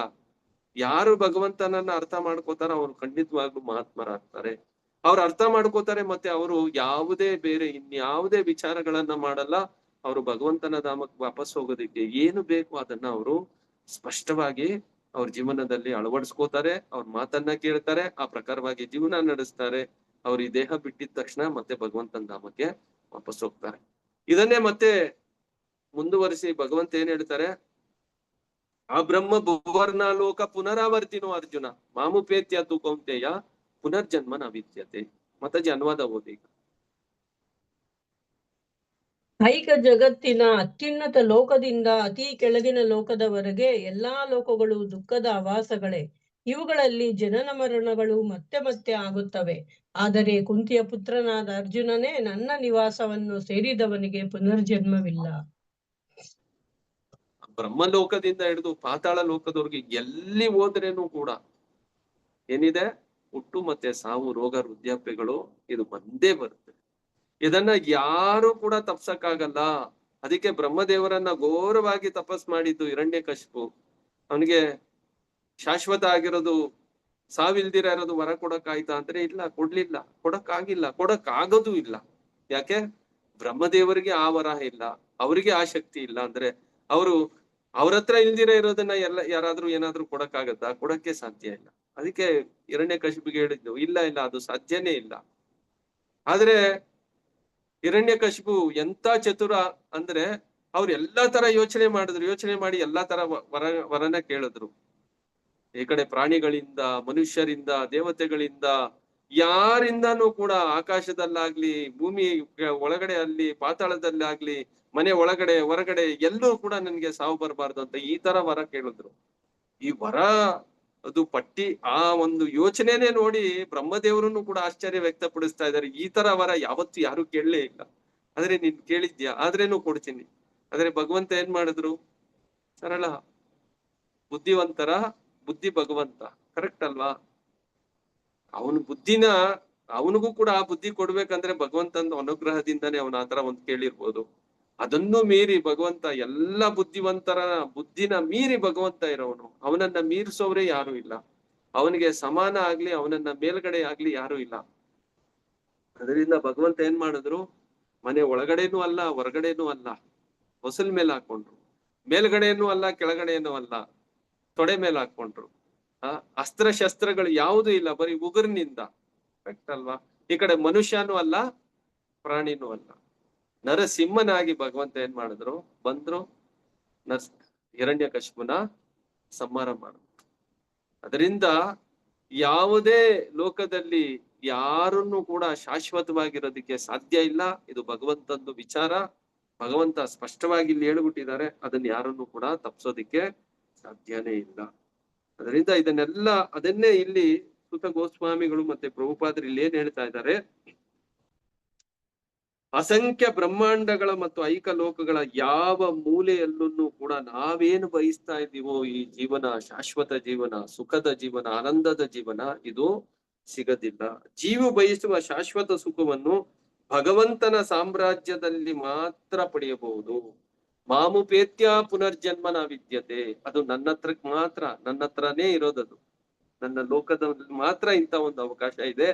Speaker 1: ಯಾರು ಭಗವಂತನನ್ನ ಅರ್ಥ ಮಾಡ್ಕೋತಾರ ಅವ್ರು ಖಂಡಿತವಾಗ್ಲೂ ಮಹಾತ್ಮರಾಗ್ತಾರೆ. ಅವ್ರು ಅರ್ಥ ಮಾಡ್ಕೋತಾರೆ, ಮತ್ತೆ ಅವರು ಯಾವುದೇ ಬೇರೆ ಇನ್ಯಾವುದೇ ವಿಚಾರಗಳನ್ನ ಮಾಡಲ್ಲ. ಅವರು ಭಗವಂತನ ಧಾಮಕ್ಕೆ ವಾಪಸ್ ಹೋಗೋದಕ್ಕೆ ಏನು ಬೇಕು ಅದನ್ನ ಅವರು ಸ್ಪಷ್ಟವಾಗಿ ಅವ್ರ ಜೀವನದಲ್ಲಿ ಅಳವಡಿಸ್ಕೋತಾರೆ. ಅವ್ರ ಮಾತನ್ನ ಕೇಳ್ತಾರೆ, ಆ ಪ್ರಕಾರವಾಗಿ ಜೀವನ ನಡೆಸ್ತಾರೆ. ಅವ್ರು ಈ ದೇಹ ಬಿಟ್ಟಿದ ತಕ್ಷಣ ಮತ್ತೆ ಭಗವಂತನ ಧಾಮಕ್ಕೆ ವಾಪಸ್ ಹೋಗ್ತಾರೆ. ಇದನ್ನೇ ಮತ್ತೆ ಮುಂದುವರಿಸಿ ಭಗವಂತ ಏನ್ ಹೇಳ್ತಾರೆ, ಆ ಬ್ರಹ್ಮ ಭುವರ್ಣ ಲೋಕ ಪುನರಾವರ್ತಿನೋ ಅರ್ಜುನ ಮಾಮುಪೇತ್ಯ ತು ಕೌಂತೆಯ ಪುನರ್ಜನ್ಮ ನ ವಿದ್ಯತೆ. ಮತಜಿ ಅನುವಾದ ಓದಿ.
Speaker 2: ಐಕ ಜಗತ್ತಿನ ಅತ್ಯುನ್ನತ ಲೋಕದಿಂದ ಅತಿ ಕೆಳಗಿನ ಲೋಕದವರೆಗೆ ಎಲ್ಲಾ ಲೋಕಗಳು ದುಃಖದ ಆವಾಸಗಳೇ. ಇವುಗಳಲ್ಲಿ ಜನನ ಮರಣಗಳು ಮತ್ತೆ ಮತ್ತೆ ಆಗುತ್ತವೆ. ಆದರೆ ಕುಂತಿಯ ಪುತ್ರನಾದ ಅರ್ಜುನನೇ, ನನ್ನ ನಿವಾಸವನ್ನು ಸೇರಿದವನಿಗೆ ಪುನರ್ಜನ್ಮವಿಲ್ಲ.
Speaker 1: ಬ್ರಹ್ಮಲೋಕದಿಂದ ಹಿಡಿದು ಪಾತಾಳ ಲೋಕದವ್ರಿಗೆ ಎಲ್ಲಿ ಹೋದ್ರೇನು ಕೂಡ ಏನಿದೆ, ಹುಟ್ಟು ಮತ್ತೆ ಸಾವು, ರೋಗ ವೃದ್ಧಾಪ್ಯಗಳು ಇದು ಬಂದೇ ಬರುತ್ತೆ. ಇದನ್ನ ಯಾರು ಕೂಡ ತಪ್ಸಕ್ಕಾಗಲ್ಲ. ಅದಕ್ಕೆ ಬ್ರಹ್ಮದೇವರನ್ನ ಘೋರವಾಗಿ ತಪಸ್ ಮಾಡಿದ್ದು ಹಿರಣ್ಯಕಶಿಪು. ಅವನಿಗೆ ಶಾಶ್ವತ ಆಗಿರೋದು, ಸಾವಿಲ್ದಿರ ಇರೋದು ವರ ಕೊಡಕ್ಕಾಯ್ತಾ ಅಂದ್ರೆ ಇಲ್ಲ, ಕೊಡ್ಲಿಲ್ಲ, ಕೊಡಕ್ಕಾಗಿಲ್ಲ, ಕೊಡಕ್ಕಾಗೋದು ಇಲ್ಲ. ಯಾಕೆ? ಬ್ರಹ್ಮದೇವರಿಗೆ ಆ ವರ ಇಲ್ಲ, ಅವರಿಗೆ ಆ ಶಕ್ತಿ ಇಲ್ಲ. ಅಂದ್ರೆ ಅವ್ರ ಹತ್ರ ಇಲ್ದಿರ ಇರೋದನ್ನ ಯಾರಾದ್ರೂ ಏನಾದ್ರೂ ಕೊಡಕ್ಕಾಗತ್ತಾ? ಕೊಡಕ್ಕೆ ಸಾಧ್ಯ ಇಲ್ಲ. ಅದಕ್ಕೆ ಹಿರಣ್ಯಕಶಿಪಿಗೆ ಹೇಳಿದ್ದು, ಇಲ್ಲ ಅದು ಸಾಧ್ಯನೇ ಇಲ್ಲ. ಆದ್ರೆ ಹಿರಣ್ಯಕಶಿಪು ಎಂತ ಚತುರ ಅಂದ್ರೆ, ಅವ್ರು ಎಲ್ಲಾ ತರ ಯೋಚನೆ ಮಾಡಿ ಎಲ್ಲಾ ತರ ವರನ ಕೇಳಿದ್ರು. ಈ ಕಡೆ ಪ್ರಾಣಿಗಳಿಂದ, ಮನುಷ್ಯರಿಂದ, ದೇವತೆಗಳಿಂದ, ಯಾರಿಂದಾನು ಕೂಡ, ಆಕಾಶದಲ್ಲಾಗ್ಲಿ, ಭೂಮಿ ಒಳಗಡೆ ಅಲ್ಲಿ, ಪಾತಾಳದಲ್ಲಾಗ್ಲಿ, ಮನೆ ಒಳಗಡೆ ಹೊರಗಡೆ ಎಲ್ಲೂ ಕೂಡ ನನ್ಗೆ ಸಾವು ಬರಬಾರ್ದು ಅಂತ ಈ ತರ ವರ ಕೇಳಿದ್ರು. ಈ ವರ ಅದು ಪಟ್ಟಿ, ಆ ಒಂದು ಯೋಚನೆನೇ ನೋಡಿ ಬ್ರಹ್ಮದೇವರನ್ನು ಕೂಡ ಆಶ್ಚರ್ಯ ವ್ಯಕ್ತಪಡಿಸ್ತಾ ಇದ್ದಾರೆ. ಈ ತರ ವರ ಯಾವತ್ತು ಯಾರು ಕೇಳಲೇ ಇಲ್ಲ. ಆದ್ರೆ ನೀನ್ ಕೇಳಿದ್ಯಾ, ಆದ್ರೇನು ಕೊಡ್ತೀನಿ. ಆದ್ರೆ ಭಗವಂತ ಏನ್ ಮಾಡಿದ್ರು? ಸರಳ, ಬುದ್ಧಿವಂತರ ಬುದ್ಧಿ ಭಗವಂತ. ಕರೆಕ್ಟ್ ಅಲ್ವಾ? ಅವನಿಗೂ ಕೂಡ ಆ ಬುದ್ಧಿ ಕೊಡ್ಬೇಕಂದ್ರೆ ಭಗವಂತನ ಅನುಗ್ರಹದಿಂದಾನೇ ಅವನ ಆತರ ಒಂದ್ ಕೇಳಿರ್ಬೋದು. ಅದನ್ನು ಮೀರಿ ಭಗವಂತ ಎಲ್ಲ ಬುದ್ಧಿವಂತರ ಬುದ್ಧಿನ ಮೀರಿ ಭಗವಂತ ಇರೋವನು. ಅವನನ್ನ ಮೀರಿಸೋರೇ ಯಾರು ಇಲ್ಲ. ಅವನಿಗೆ ಸಮಾನ ಆಗ್ಲಿ, ಅವನನ್ನ ಮೇಲ್ಗಡೆ ಆಗ್ಲಿ ಯಾರು ಇಲ್ಲ. ಅದರಿಂದ ಭಗವಂತ ಏನ್ ಮಾಡಿದ್ರು, ಮನೆ ಒಳಗಡೆನೂ ಅಲ್ಲ ಹೊರಗಡೆನೂ ಅಲ್ಲ, ಹೊಸಲ್ ಮೇಲೆ ಹಾಕೊಂಡ್ರು. ಮೇಲ್ಗಡೆನೂ ಅಲ್ಲ ಕೆಳಗಡೆನೂ ಅಲ್ಲ, ತೊಡೆ ಮೇಲೆ ಹಾಕೊಂಡ್ರು. ಅಸ್ತ್ರ ಶಸ್ತ್ರಗಳು ಯಾವುದೂ ಇಲ್ಲ, ಬರೀ ಉಗುರಿನಿಂದ. ಕರೆಕ್ಟ್ ಅಲ್ವಾ? ಈ ಕಡೆ ಮನುಷ್ಯನೂ ಅಲ್ಲ ಪ್ರಾಣಿನೂ ಅಲ್ಲ, ನರಸಿಂಹನಾಗಿ ಭಗವಂತ ಏನ್ ಮಾಡಿದ್ರು, ಬಂದ್ರು, ಹಿರಣ್ಯಕಶಿಪುನ ಸಂಹಾರ ಮಾಡಿದ್ರು. ಅದರಿಂದ ಯಾವುದೇ ಲೋಕದಲ್ಲಿ ಯಾರನ್ನು ಕೂಡ ಶಾಶ್ವತವಾಗಿರೋದಕ್ಕೆ ಸಾಧ್ಯ ಇಲ್ಲ. ಇದು ಭಗವಂತಂದು ವಿಚಾರ. ಭಗವಂತ ಸ್ಪಷ್ಟವಾಗಿ ಇಲ್ಲಿ ಹೇಳ್ಬಿಟ್ಟಿದ್ದಾರೆ, ಅದನ್ನ ಯಾರನ್ನು ಕೂಡ ತಪ್ಪಿಸೋದಿಕ್ಕೆ ಸಾಧ್ಯನೇ ಇಲ್ಲ. ಅದರಿಂದ ಅದನ್ನೇ ಇಲ್ಲಿ ಸುತ ಗೋಸ್ವಾಮಿಗಳು ಮತ್ತೆ ಪ್ರಭುಪಾದರು ಇಲ್ಲಿ ಏನ್ ಹೇಳ್ತಾ ಇದ್ದಾರೆ, ಅಸಂಖ್ಯ ಬ್ರಹ್ಮಾಂಡಗಳ ಮತ್ತು ಐಕ ಲೋಕಗಳ ಯಾವ ಮೂಲೆಯಲ್ಲೂ ಕೂಡ ನಾವೇನು ಬಯಸ್ತಾ ಇದ್ದೀವೋ ಈ ಜೀವನ, ಶಾಶ್ವತ ಜೀವನ, ಸುಖದ ಜೀವನ, ಆನಂದದ ಜೀವನ, ಇದು ಸಿಗದಿಲ್ಲ. ಜೀವ ಬಯಸುವ ಶಾಶ್ವತ ಸುಖವನ್ನು ಭಗವಂತನ ಸಾಮ್ರಾಜ್ಯದಲ್ಲಿ ಮಾತ್ರ ಪಡೆಯಬಹುದು. ಮಾಮುಪೇತ್ಯ ಪುನರ್ಜನ್ಮನ ವಿದ್ಯತೆ. ಅದು ನನ್ನ ಹತ್ರನೇ ಇರೋದದು. ನನ್ನ ಲೋಕದಲ್ಲಿ ಮಾತ್ರ ಇಂಥ ಒಂದು ಅವಕಾಶ ಇದೆ.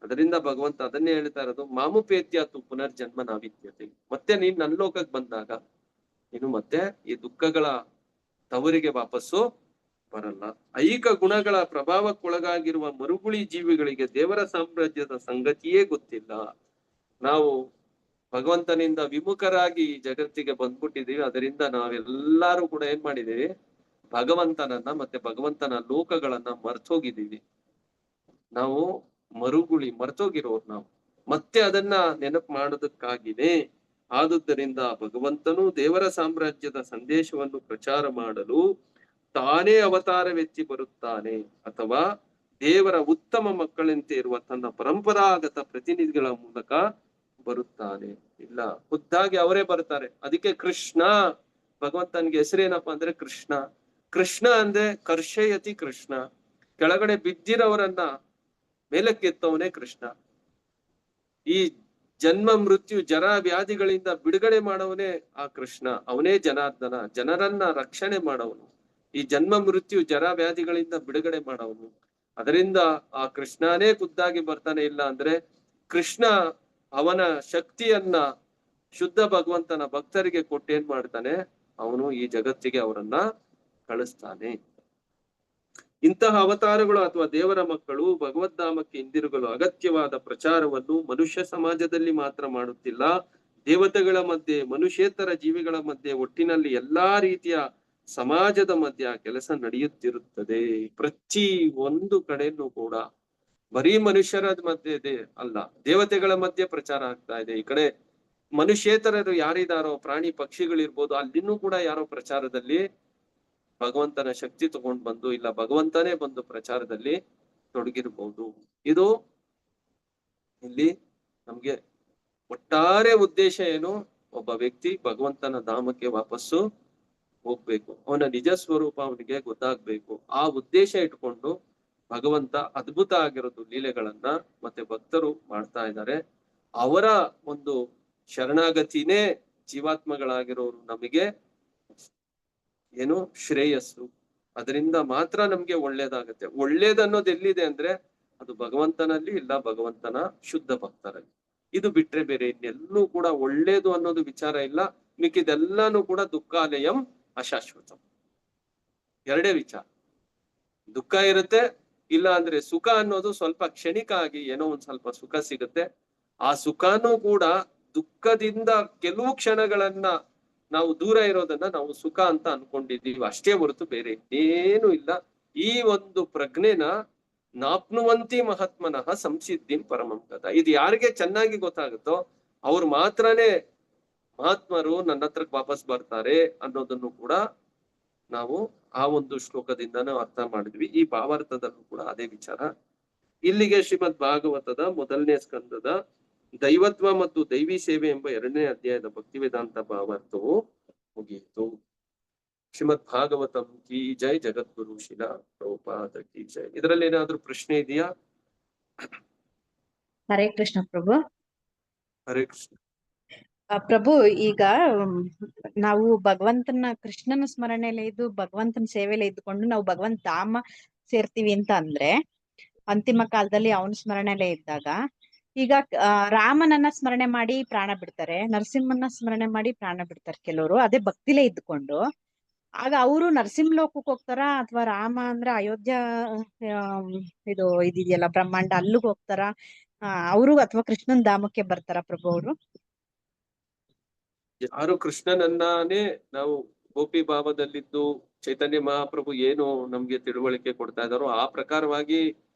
Speaker 1: ಅದರಿಂದ ಭಗವಂತ ಅದನ್ನೇ ಹೇಳ್ತಾ ಇರೋದು, ಮಾಮುಪೇತ್ಯ ಪುನರ್ಜನ್ಮ ನಾವಿದ್ಯತೆ. ಮತ್ತೆ ನೀನ್ ನನ್ನ ಲೋಕಕ್ಕೆ ಬಂದಾಗ ನೀನು ಮತ್ತೆ ಈ ದುಃಖಗಳ ತವರಿಗೆ ವಾಪಸ್ಸು ಬರಲ್ಲ. ಐಕ ಗುಣಗಳ ಪ್ರಭಾವಕ್ಕೊಳಗಾಗಿರುವ ಮರುಗುಳಿ ಜೀವಿಗಳಿಗೆ ದೇವರ ಸಾಮ್ರಾಜ್ಯದ ಸಂಗತಿಯೇ ಗೊತ್ತಿಲ್ಲ. ನಾವು ಭಗವಂತನಿಂದ ವಿಮುಖರಾಗಿ ಈ ಜಗತ್ತಿಗೆ ಬಂದ್ಬಿಟ್ಟಿದೀವಿ. ಅದರಿಂದ ನಾವೆಲ್ಲರೂ ಕೂಡ ಏನ್ ಮಾಡಿದೀವಿ, ಭಗವಂತನನ್ನ ಮತ್ತೆ ಭಗವಂತನ ಲೋಕಗಳನ್ನ ಮರ್ತೋಗಿದ್ದೀವಿ. ನಾವು ಮರ್ತೋಗಿರೋರು ನಾವು. ಮತ್ತೆ ಅದನ್ನ ನೆನಪು ಮಾಡೋದಕ್ಕಾಗಿನೇ. ಆದುದರಿಂದ ಭಗವಂತನು ದೇವರ ಸಾಮ್ರಾಜ್ಯದ ಸಂದೇಶವನ್ನು ಪ್ರಚಾರ ಮಾಡಲು ತಾನೇ ಅವತಾರವೆತ್ತಿ ಬರುತ್ತಾನೆ, ಅಥವಾ ದೇವರ ಉತ್ತಮ ಮಕ್ಕಳಂತೆ ಇರುವ ತನ್ನ ಪರಂಪರಾಗತ ಪ್ರತಿನಿಧಿಗಳ ಮೂಲಕ ಬರುತ್ತಾನೆ. ಇಲ್ಲ, ಖುದ್ದಾಗಿ ಅವರೇ ಬರ್ತಾರೆ. ಅದಕ್ಕೆ ಕೃಷ್ಣ, ಭಗವಂತನಿಗೆ ಹೆಸರೇನಪ್ಪ ಅಂದ್ರೆ ಕೃಷ್ಣ. ಕೃಷ್ಣ ಅಂದ್ರೆ ಕರ್ಷಯತಿ ಕೃಷ್ಣ, ಕೆಳಗಡೆ ಬಿದ್ದಿರೋವರನ್ನ ಮೇಲಕ್ಕೆತ್ತವನೇ ಕೃಷ್ಣ. ಈ ಜನ್ಮ ಮೃತ್ಯು ಜರ ವ್ಯಾಧಿಗಳಿಂದ ಬಿಡುಗಡೆ ಮಾಡವನೇ ಆ ಕೃಷ್ಣ. ಅವನೇ ಜನಾರ್ದನ, ಜನರನ್ನ ರಕ್ಷಣೆ ಮಾಡವನು. ಈ ಜನ್ಮ ಮೃತ್ಯು ಜರ ವ್ಯಾಧಿಗಳಿಂದ ಬಿಡುಗಡೆ ಮಾಡವನು. ಅದರಿಂದ ಆ ಕೃಷ್ಣನೇ ಖುದ್ದಾಗಿ ಬರ್ತಾನೆ. ಇಲ್ಲ ಅಂದ್ರೆ ಕೃಷ್ಣ ಅವನ ಶಕ್ತಿಯನ್ನ ಶುದ್ಧ ಭಗವಂತನ ಭಕ್ತರಿಗೆ ಕೊಟ್ಟೇನ್ ಮಾಡ್ತಾನೆ, ಅವನು ಈ ಜಗತ್ತಿಗೆ ಅವರನ್ನ ಕಳಿಸ್ತಾನೆ. ಇಂತಹ ಅವತಾರಗಳು ಅಥವಾ ದೇವರ ಮಕ್ಕಳು ಭಗವದ್ಧಾಮಕ್ಕೆ ಹಿಂದಿರುಗಲು ಅಗತ್ಯವಾದ ಪ್ರಚಾರವನ್ನು ಮನುಷ್ಯ ಸಮಾಜದಲ್ಲಿ ಮಾತ್ರ ಮಾಡುತ್ತಿಲ್ಲ, ದೇವತೆಗಳ ಮಧ್ಯೆ, ಮನುಷ್ಯೇತರ ಜೀವಿಗಳ ಮಧ್ಯೆ, ಒಟ್ಟಿನಲ್ಲಿ ಎಲ್ಲಾ ರೀತಿಯ ಸಮಾಜದ ಮಧ್ಯೆ ಆ ಕೆಲಸ ನಡೆಯುತ್ತಿರುತ್ತದೆ. ಪ್ರತಿ ಒಂದು ಕಡೆನೂ ಕೂಡ ಬರೀ ಮನುಷ್ಯರ ಮಧ್ಯೆ ಅಲ್ಲ, ದೇವತೆಗಳ ಮಧ್ಯೆ ಪ್ರಚಾರ ಆಗ್ತಾ ಇದೆ. ಈ ಕಡೆ ಮನುಷ್ಯೇತರರು ಯಾರಿದಾರೋ, ಪ್ರಾಣಿ ಪಕ್ಷಿಗಳಿರ್ಬೋದು, ಅಲ್ಲಿನೂ ಕೂಡ ಯಾರೋ ಪ್ರಚಾರದಲ್ಲಿ ಭಗವಂತನ ಶಕ್ತಿ ತಗೊಂಡು ಬಂದು, ಇಲ್ಲ ಭಗವಂತನೇ ಬಂದು ಪ್ರಚಾರದಲ್ಲಿ ತೊಡಗಿರ್ಬೋದು. ಇದು ಇಲ್ಲಿ ನಮ್ಗೆ ಒಟ್ಟಾರೆ ಉದ್ದೇಶ ಏನು, ಒಬ್ಬ ವ್ಯಕ್ತಿ ಭಗವಂತನ ಧಾಮಕ್ಕೆ ವಾಪಸ್ಸು ಹೋಗ್ಬೇಕು, ಅವನ ನಿಜ ಸ್ವರೂಪ ಅವನಿಗೆ ಗೊತ್ತಾಗ್ಬೇಕು. ಆ ಉದ್ದೇಶ ಇಟ್ಕೊಂಡು ಭಗವಂತ ಅದ್ಭುತ ಆಗಿರೋದು ಲೀಲೆಗಳನ್ನ ಮತ್ತೆ ಭಕ್ತರು ಮಾಡ್ತಾ ಇದ್ದಾರೆ. ಅವರ ಒಂದು ಶರಣಾಗತಿನೇ ಜೀವಾತ್ಮಗಳಾಗಿರೋರು ನಮಗೆ ಏನು ಶ್ರೇಯಸ್ಸು. ಅದರಿಂದ ಮಾತ್ರ ನಮ್ಗೆ ಒಳ್ಳೇದಾಗತ್ತೆ. ಒಳ್ಳೇದನ್ನೋದು ಎಲ್ಲಿದೆ ಅಂದ್ರೆ ಅದು ಭಗವಂತನಲ್ಲಿ, ಇಲ್ಲ ಭಗವಂತನ ಶುದ್ಧ ಭಕ್ತರಲ್ಲಿ. ಇದು ಬಿಟ್ರೆ ಬೇರೆ ಇನ್ನೆಲ್ಲೂ ಕೂಡ ಒಳ್ಳೇದು ಅನ್ನೋದು ವಿಚಾರ ಇಲ್ಲ. ಮಿಕ್ಕಿದೆಲ್ಲಾನು ಕೂಡ ದುಃಖಾಲಯಂ ಅಶಾಶ್ವತಂ. ಎರಡೇ ವಿಚಾರ. ದುಃಖ ಇರುತ್ತೆ, ಇಲ್ಲ ಅಂದ್ರೆ ಸುಖ ಅನ್ನೋದು ಸ್ವಲ್ಪ ಕ್ಷಣಿಕ ಆಗಿ ಏನೋ ಒಂದ್ ಸ್ವಲ್ಪ ಸುಖ ಸಿಗುತ್ತೆ. ಆ ಸುಖನೂ ಕೂಡ ದುಃಖದಿಂದ ಕೆಲವು ಕ್ಷಣಗಳನ್ನ ನಾವು ದೂರ ಇರೋದನ್ನ ನಾವು ಸುಖ ಅಂತ ಅನ್ಕೊಂಡಿದ್ದೀವಿ ಅಷ್ಟೇ ಹೊರತು ಬೇರೆ ಏನು ಇಲ್ಲ. ಈ ಒಂದು ಪ್ರಜ್ಞೆನ ನಾಪ್ನುವಂತಿ ಮಹಾತ್ಮನಃ ಸಂಸಿದ್ಧಿಂ ಪರಮಂ ಗತ. ಇದು ಯಾರಿಗೆ ಚೆನ್ನಾಗಿ ಗೊತ್ತಾಗುತ್ತೋ ಅವ್ರು ಮಾತ್ರನೇ ಮಹಾತ್ಮರು ನನ್ನ ಹತ್ರಕ್ಕೆ ವಾಪಸ್ ಬರ್ತಾರೆ ಅನ್ನೋದನ್ನು ಕೂಡ ನಾವು ಆ ಒಂದು ಶ್ಲೋಕದಿಂದನೂ ಅರ್ಥ ಮಾಡಿದ್ವಿ. ಈ ಭಾವಾರ್ಥದಲ್ಲೂ ಕೂಡ ಅದೇ ವಿಚಾರ. ಇಲ್ಲಿಗೆ ಶ್ರೀಮದ್ ಭಾಗವತದ 1ನೇ ಸ್ಕಂದದ ದೈವತ್ವ ಮತ್ತು ದೈವಿ ಸೇವೆ ಎಂಬ 2ನೇ ಅಧ್ಯಾಯದ ಭಕ್ತಿ ವೇದಾಂತ ಭಾವಾರ್ಥವು ಮುಗಿಯಿತು. ಶ್ರೀಮದ್ ಭಾಗವತಂ ಕಿ ಜೈ, ಜಗದ್ಗುರು ಶಿಲಾ ಪ್ರಭುಪಾದ ಕಿ ಜೈ. ಇದರಲ್ಲಿ ಏನಾದ್ರೂ ಪ್ರಶ್ನೆ ಇದೆಯಾ?
Speaker 5: ಹರೇ ಕೃಷ್ಣ ಪ್ರಭು.
Speaker 1: ಹರೇ ಕೃಷ್ಣ.
Speaker 6: ಪ್ರಭು ಈಗ ನಾವು ಭಗವಂತನ ಕೃಷ್ಣನ ಸ್ಮರಣೆಯಲ್ಲಿ ಇದ್ದು ಭಗವಂತನ ಸೇವೆಯಲ್ಲಿ ಇದ್ಕೊಂಡು ನಾವು ಭಗವಂತ ಧಾಮ ಸೇರ್ತೀವಿ ಅಂತ ಅಂದ್ರೆ ಅಂತಿಮ ಕಾಲದಲ್ಲಿ ಅವನ ಸ್ಮರಣೆಯಲ್ಲೇ ಇದ್ದಾಗ ಈಗ ರಾಮನನ್ನ ಸ್ಮರಣೆ ಮಾಡಿ ಪ್ರಾಣ ಬಿಡ್ತಾರೆ, ನರಸಿಂಹನ ಸ್ಮರಣೆ ಮಾಡಿ ಪ್ರಾಣ ಬಿಡ್ತಾರೆ ಕೆಲವರು, ಅದೇ ಭಕ್ತಿಲೇ ಇದ್ಕೊಂಡು. ಆಗ ಅವರು ನರಸಿಂಹ ಲೋಕಕ್ಕೆ ಹೋಗ್ತಾರ ಅಥವಾ ರಾಮ ಅಂದ್ರೆ ಅಯೋಧ್ಯ ಇದು ಇದೆಯಲ್ಲ ಬ್ರಹ್ಮಾಂಡ ಅಲ್ಲಿಗೆ ಹೋಗ್ತಾರ ಅವರು, ಅಥವಾ ಕೃಷ್ಣನ್ ಧಾಮಕ್ಕೆ ಬರ್ತಾರ ಪ್ರಭು ಅವರು?
Speaker 1: ಯಾರು ಕೃಷ್ಣನನ್ನಾನೇ ನಾವು ಗೋಪಿ ಭಾವದಲ್ಲಿದ್ದು ಚೈತನ್ಯ ಮಹಾಪ್ರಭು ಏನು ನಮ್ಗೆ ತಿಳುವಳಿಕೆ ಕೊಡ್ತಾ ಇದ್ದಾರೋ ಆ ಪ್ರಕಾರವಾಗಿ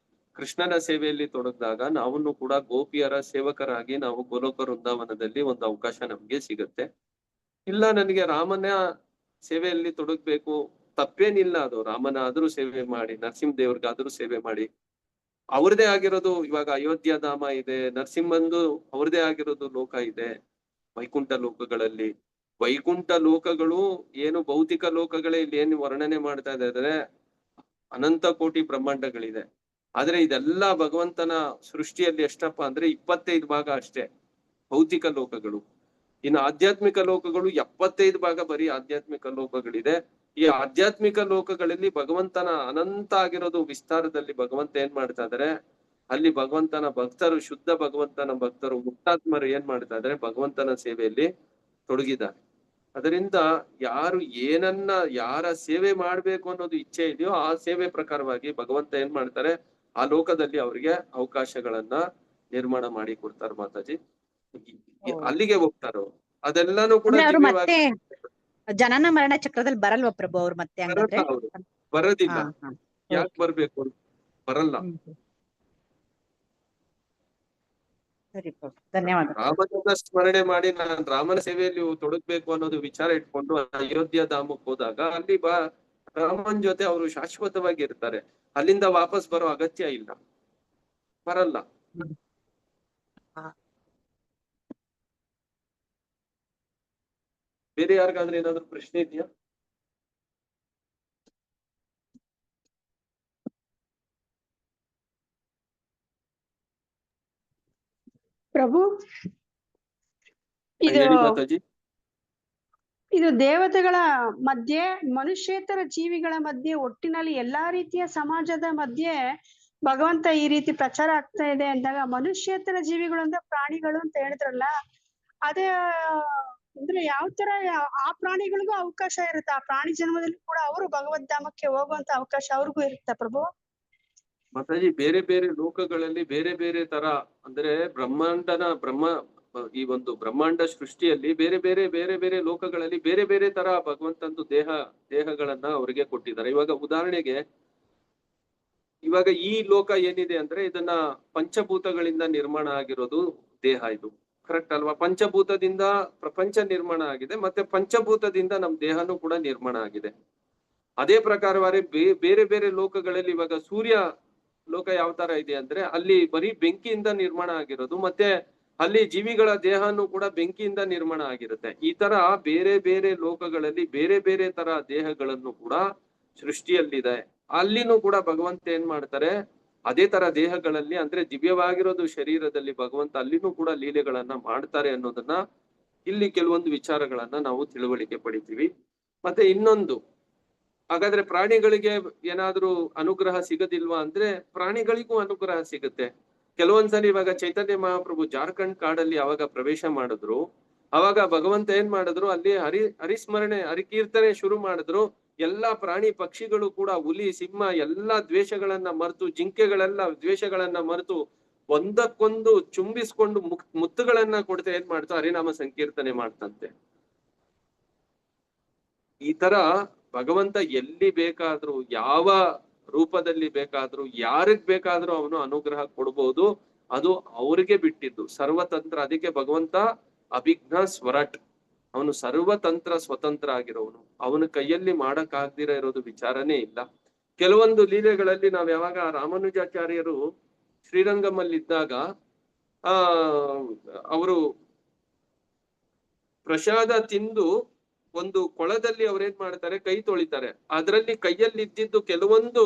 Speaker 1: ಕೃಷ್ಣನ ಸೇವೆಯಲ್ಲಿ ತೊಡಗಿದಾಗ ನಾವನ್ನು ಕೂಡ ಗೋಪಿಯರ ಸೇವಕರಾಗಿ ನಾವು ಗೋಲೋಕ ವೃಂದಾವನದಲ್ಲಿ ಒಂದು ಅವಕಾಶ ನಮ್ಗೆ ಸಿಗುತ್ತೆ. ಇಲ್ಲ ನನಗೆ ರಾಮನ ಸೇವೆಯಲ್ಲಿ ತೊಡಗ್ಬೇಕು, ತಪ್ಪೇನಿಲ್ಲ, ಅದು ರಾಮನ ಆದ್ರೂ ಸೇವೆ ಮಾಡಿ, ನರಸಿಂಹ ದೇವ್ರಿಗಾದ್ರೂ ಸೇವೆ ಮಾಡಿ. ಅವ್ರದೇ ಆಗಿರೋದು ಇವಾಗ ಅಯೋಧ್ಯ ಧಾಮ ಇದೆ, ನರಸಿಂಹಂದು ಅವ್ರದೇ ಆಗಿರೋದು ಲೋಕ ಇದೆ ವೈಕುಂಠ ಲೋಕಗಳಲ್ಲಿ. ವೈಕುಂಠ ಲೋಕಗಳು ಏನು ಭೌತಿಕ ಲೋಕಗಳೇ ಇಲ್ಲಿ ಏನು ವರ್ಣನೆ ಮಾಡ್ತಾ ಇದ್ದಾರೆ, ಅನಂತ ಕೋಟಿ ಬ್ರಹ್ಮಾಂಡಗಳಿದೆ. ಆದ್ರೆ ಇದೆಲ್ಲ ಭಗವಂತನ ಸೃಷ್ಟಿಯಲ್ಲಿ ಎಷ್ಟಪ್ಪ ಅಂದ್ರೆ 25 ಭಾಗ ಅಷ್ಟೇ ಭೌತಿಕ ಲೋಕಗಳು. ಇನ್ನು ಆಧ್ಯಾತ್ಮಿಕ ಲೋಕಗಳು 75 ಭಾಗ ಬರೀ ಆಧ್ಯಾತ್ಮಿಕ ಲೋಕಗಳಿದೆ. ಈ ಆಧ್ಯಾತ್ಮಿಕ ಲೋಕಗಳಲ್ಲಿ ಭಗವಂತನ ಅನಂತ ಆಗಿರೋದು ವಿಸ್ತಾರದಲ್ಲಿ ಭಗವಂತ ಏನ್ ಮಾಡ್ತಾ ಇದಾರೆ, ಅಲ್ಲಿ ಭಗವಂತನ ಭಕ್ತರು, ಶುದ್ಧ ಭಗವಂತನ ಭಕ್ತರು, ಮುಕ್ತಾತ್ಮರು ಏನ್ ಮಾಡ್ತಾ ಇದಾರೆ, ಭಗವಂತನ ಸೇವೆಯಲ್ಲಿ ತೊಡಗಿದ್ದಾರೆ. ಅದರಿಂದ ಯಾರು ಏನನ್ನ ಯಾರ ಸೇವೆ ಮಾಡ್ಬೇಕು ಅನ್ನೋದು ಇಚ್ಛೆ ಇದೆಯೋ ಆ ಸೇವೆ ಪ್ರಕಾರವಾಗಿ ಭಗವಂತ ಏನ್ ಮಾಡ್ತಾರೆ, ಆ ಲೋಕದಲ್ಲಿ ಅವರಿಗೆ ಅವಕಾಶಗಳನ್ನ ನಿರ್ಮಾಣ ಮಾಡಿ ಕೊಡ್ತಾರೆ ಮಾತಾಜಿ. ಅಲ್ಲಿಗೆ ಹೋಗ್ತಾರೋ ಅದೆಲ್ಲಾನು ಕೂಡ
Speaker 6: ಅವ್ರು ಮತ್ತೆ ಜನನ ಮರಣ ಚಕ್ರದಲ್ಲಿ ಬರಲ್ವಾ ಪ್ರಭು ಅವ್ರು ಮತ್ತೆ? ಹಂಗಂದ್ರೆ
Speaker 1: ಬರೋದಿಲ್ಲ. ಯಾಕೆ ಬರ್ಬೇಕು? ಬರಲ್ಲ.
Speaker 6: ಸರಿ ಪ್ರಭು, ಧನ್ಯವಾದ.
Speaker 1: ರಾಮನ ಸ್ಮರಣೆ ಮಾಡಿ ನಾನು ರಾಮನ ಸೇವೆಯಲ್ಲಿ ತೊಡಗ್ಬೇಕು ಅನ್ನೋದು ವಿಚಾರ ಇಟ್ಕೊಂಡು ಅಯೋಧ್ಯ ಧಾಮಕ್ಕೆ ಹೋದಾಗ ಅಲ್ಲಿ ರಾಮನ್ ಜೊತೆ ಅವರು ಶಾಶ್ವತವಾಗಿ ಇರ್ತಾರೆ. ಅಲ್ಲಿಂದ ವಾಪಸ್ ಬರೋ ಅಗತ್ಯ ಇಲ್ಲ, ಬರಲ್ಲ. ಬೇರೆ ಯಾರಿಗಾದ್ರೆ ಏನಾದ್ರು ಪ್ರಶ್ನೆ ಇದೆಯಾ?
Speaker 7: ಪ್ರಭು,
Speaker 1: ಹೇಳಿ ಮಾತಾಜಿ.
Speaker 7: ಇದು ದೇವತೆಗಳ ಮಧ್ಯೆ, ಮನುಷ್ಯೇತರ ಜೀವಿಗಳ ಮಧ್ಯೆ, ಒಟ್ಟಿನಲ್ಲಿ ಎಲ್ಲಾ ರೀತಿಯ ಸಮಾಜದ ಮಧ್ಯೆ ಭಗವಂತ ಈ ರೀತಿ ಪ್ರಚಾರ ಆಗ್ತಾ ಇದೆ ಅಂದಾಗ ಮನುಷ್ಯೇತರ ಜೀವಿಗಳು ಅಂದ್ರೆ ಪ್ರಾಣಿಗಳು ಅಂತ ಹೇಳಿದ್ರಲ್ಲ, ಅದೇ ಅಂದ್ರೆ ಯಾವ ತರ ಆ ಪ್ರಾಣಿಗಳಿಗೂ ಅವಕಾಶ ಇರುತ್ತೆ? ಆ ಪ್ರಾಣಿ ಜನ್ಮದಲ್ಲಿ ಕೂಡ ಅವರು ಭಗವದ್ ಧಾಮಕ್ಕೆ ಹೋಗುವಂತ ಅವಕಾಶ ಅವ್ರಿಗೂ ಇರುತ್ತಾ ಪ್ರಭು?
Speaker 1: ಮಾತಾಜಿ, ಬೇರೆ ಬೇರೆ ಲೋಕಗಳಲ್ಲಿ ಬೇರೆ ಬೇರೆ ತರ ಅಂದ್ರೆ ಈ ಒಂದು ಬ್ರಹ್ಮಾಂಡ ಸೃಷ್ಟಿಯಲ್ಲಿ ಬೇರೆ ಬೇರೆ ಬೇರೆ ಬೇರೆ ಲೋಕಗಳಲ್ಲಿ ಬೇರೆ ಬೇರೆ ತರ ಭಗವಂತಂದು ದೇಹಗಳನ್ನ ಅವರಿಗೆ ಕೊಟ್ಟಿದ್ದಾರೆ. ಇವಾಗ ಉದಾಹರಣೆಗೆ ಇವಾಗ ಈ ಲೋಕ ಏನಿದೆ ಅಂದ್ರೆ ಇದನ್ನ ಪಂಚಭೂತಗಳಿಂದ ನಿರ್ಮಾಣ ಆಗಿರೋದು ದೇಹ. ಇದು ಕರೆಕ್ಟ್ ಅಲ್ವಾ? ಪಂಚಭೂತದಿಂದ ಪ್ರಪಂಚ ನಿರ್ಮಾಣ ಆಗಿದೆ, ಮತ್ತೆ ಪಂಚಭೂತದಿಂದ ನಮ್ ದೇಹನೂ ಕೂಡ ನಿರ್ಮಾಣ ಆಗಿದೆ. ಅದೇ ಪ್ರಕಾರವಾಗಿ ಬೇರೆ ಬೇರೆ ಲೋಕಗಳಲ್ಲಿ ಇವಾಗ ಸೂರ್ಯ ಲೋಕ ಯಾವ ತರ ಇದೆ ಅಂದ್ರೆ ಅಲ್ಲಿ ಬರೀ ಬೆಂಕಿಯಿಂದ ನಿರ್ಮಾಣ ಆಗಿರೋದು, ಮತ್ತೆ ಅಲ್ಲಿ ಜೀವಿಗಳ ದೇಹನೂ ಕೂಡ ಬೆಂಕಿಯಿಂದ ನಿರ್ಮಾಣ ಆಗಿರುತ್ತೆ. ಈ ತರ ಬೇರೆ ಬೇರೆ ಲೋಕಗಳಲ್ಲಿ ಬೇರೆ ಬೇರೆ ತರ ದೇಹಗಳನ್ನು ಕೂಡ ಸೃಷ್ಟಿಯಲ್ಲಿದೆ. ಅಲ್ಲಿನೂ ಕೂಡ ಭಗವಂತ ಏನ್ ಮಾಡ್ತಾರೆ, ಅದೇ ತರ ದೇಹಗಳಲ್ಲಿ ಅಂದ್ರೆ ದಿವ್ಯವಾಗಿರೋದು ಶರೀರದಲ್ಲಿ ಭಗವಂತ ಅಲ್ಲಿನೂ ಕೂಡ ಲೀಲೆಗಳನ್ನ ಮಾಡ್ತಾರೆ ಅನ್ನೋದನ್ನ ಇಲ್ಲಿ ಕೆಲವೊಂದು ವಿಚಾರಗಳನ್ನ ನಾವು ತಿಳುವಳಿಕೆ ಪಡಿತೀವಿ. ಮತ್ತೆ ಇನ್ನೊಂದು, ಹಾಗಾದ್ರೆ ಪ್ರಾಣಿಗಳಿಗೆ ಏನಾದ್ರೂ ಅನುಗ್ರಹ ಸಿಗದಿಲ್ವಾ ಅಂದ್ರೆ ಪ್ರಾಣಿಗಳಿಗೂ ಅನುಗ್ರಹ ಸಿಗುತ್ತೆ. ಕೆಲವೊಂದ್ಸಲಿ ಇವಾಗ ಚೈತನ್ಯ ಮಹಾಪ್ರಭು ಜಾರ್ಖಂಡ್ ಕಾಡಲ್ಲಿ ಅವಾಗ ಪ್ರವೇಶ ಮಾಡಿದ್ರು, ಅವಾಗ ಭಗವಂತ ಏನ್ ಮಾಡಿದ್ರು, ಅಲ್ಲಿ ಹರಿಸ್ಮರಣೆ ಹರಿಕೀರ್ತನೆ ಶುರು ಮಾಡಿದ್ರು. ಎಲ್ಲಾ ಪ್ರಾಣಿ ಪಕ್ಷಿಗಳು ಕೂಡ, ಹುಲಿ ಸಿಂಹ ಎಲ್ಲಾ ದ್ವೇಷಗಳನ್ನ ಮರೆತು, ಜಿಂಕೆಗಳೆಲ್ಲ ದ್ವೇಷಗಳನ್ನ ಮರೆತು ಒಂದಕ್ಕೊಂದು ಚುಂಬಿಸ್ಕೊಂಡು ಮುತ್ತುಗಳನ್ನ ಕೊಡ್ತಾ ಏನ್ ಮಾಡ್ತಾ ಹರಿನಾಮ ಸಂಕೀರ್ತನೆ ಮಾಡ್ತಂತೆ. ಈ ತರ ಭಗವಂತ ಎಲ್ಲಿ ಬೇಕಾದ್ರೂ ಯಾವ ರೂಪದಲ್ಲಿ ಬೇಕಾದ್ರೂ ಯಾರಿಗ್ ಬೇಕಾದ್ರೂ ಅವನು ಅನುಗ್ರಹ ಕೊಡ್ಬೋದು. ಅದು ಅವ್ರಿಗೆ ಬಿಟ್ಟಿದ್ದು, ಸರ್ವತಂತ್ರ. ಅದಕ್ಕೆ ಭಗವಂತ ಅಭಿಘ್ನ ಸ್ವರಟ್, ಅವನು ಸರ್ವತಂತ್ರ ಸ್ವತಂತ್ರ ಆಗಿರೋನು. ಅವನ ಕೈಯಲ್ಲಿ ಮಾಡಕ್ ಆಗ್ದಿರ ಇರೋದು ವಿಚಾರನೇ ಇಲ್ಲ. ಕೆಲವೊಂದು ಲೀಲೆಗಳಲ್ಲಿ ನಾವ್ ಯಾವಾಗ ರಾಮಾನುಜಾಚಾರ್ಯರು ಶ್ರೀರಂಗಮಲ್ಲಿದ್ದಾಗ ಅವರು ಪ್ರಸಾದ ತಿಂದು ಒಂದು ಕೊಳದಲ್ಲಿ ಅವ್ರೇನ್ ಮಾಡ್ತಾರೆ, ಕೈ ತೊಳಿತಾರೆ. ಅದರಲ್ಲಿ ಕೈಯಲ್ಲಿ ಇದ್ದಿದ್ದು ಕೆಲವೊಂದು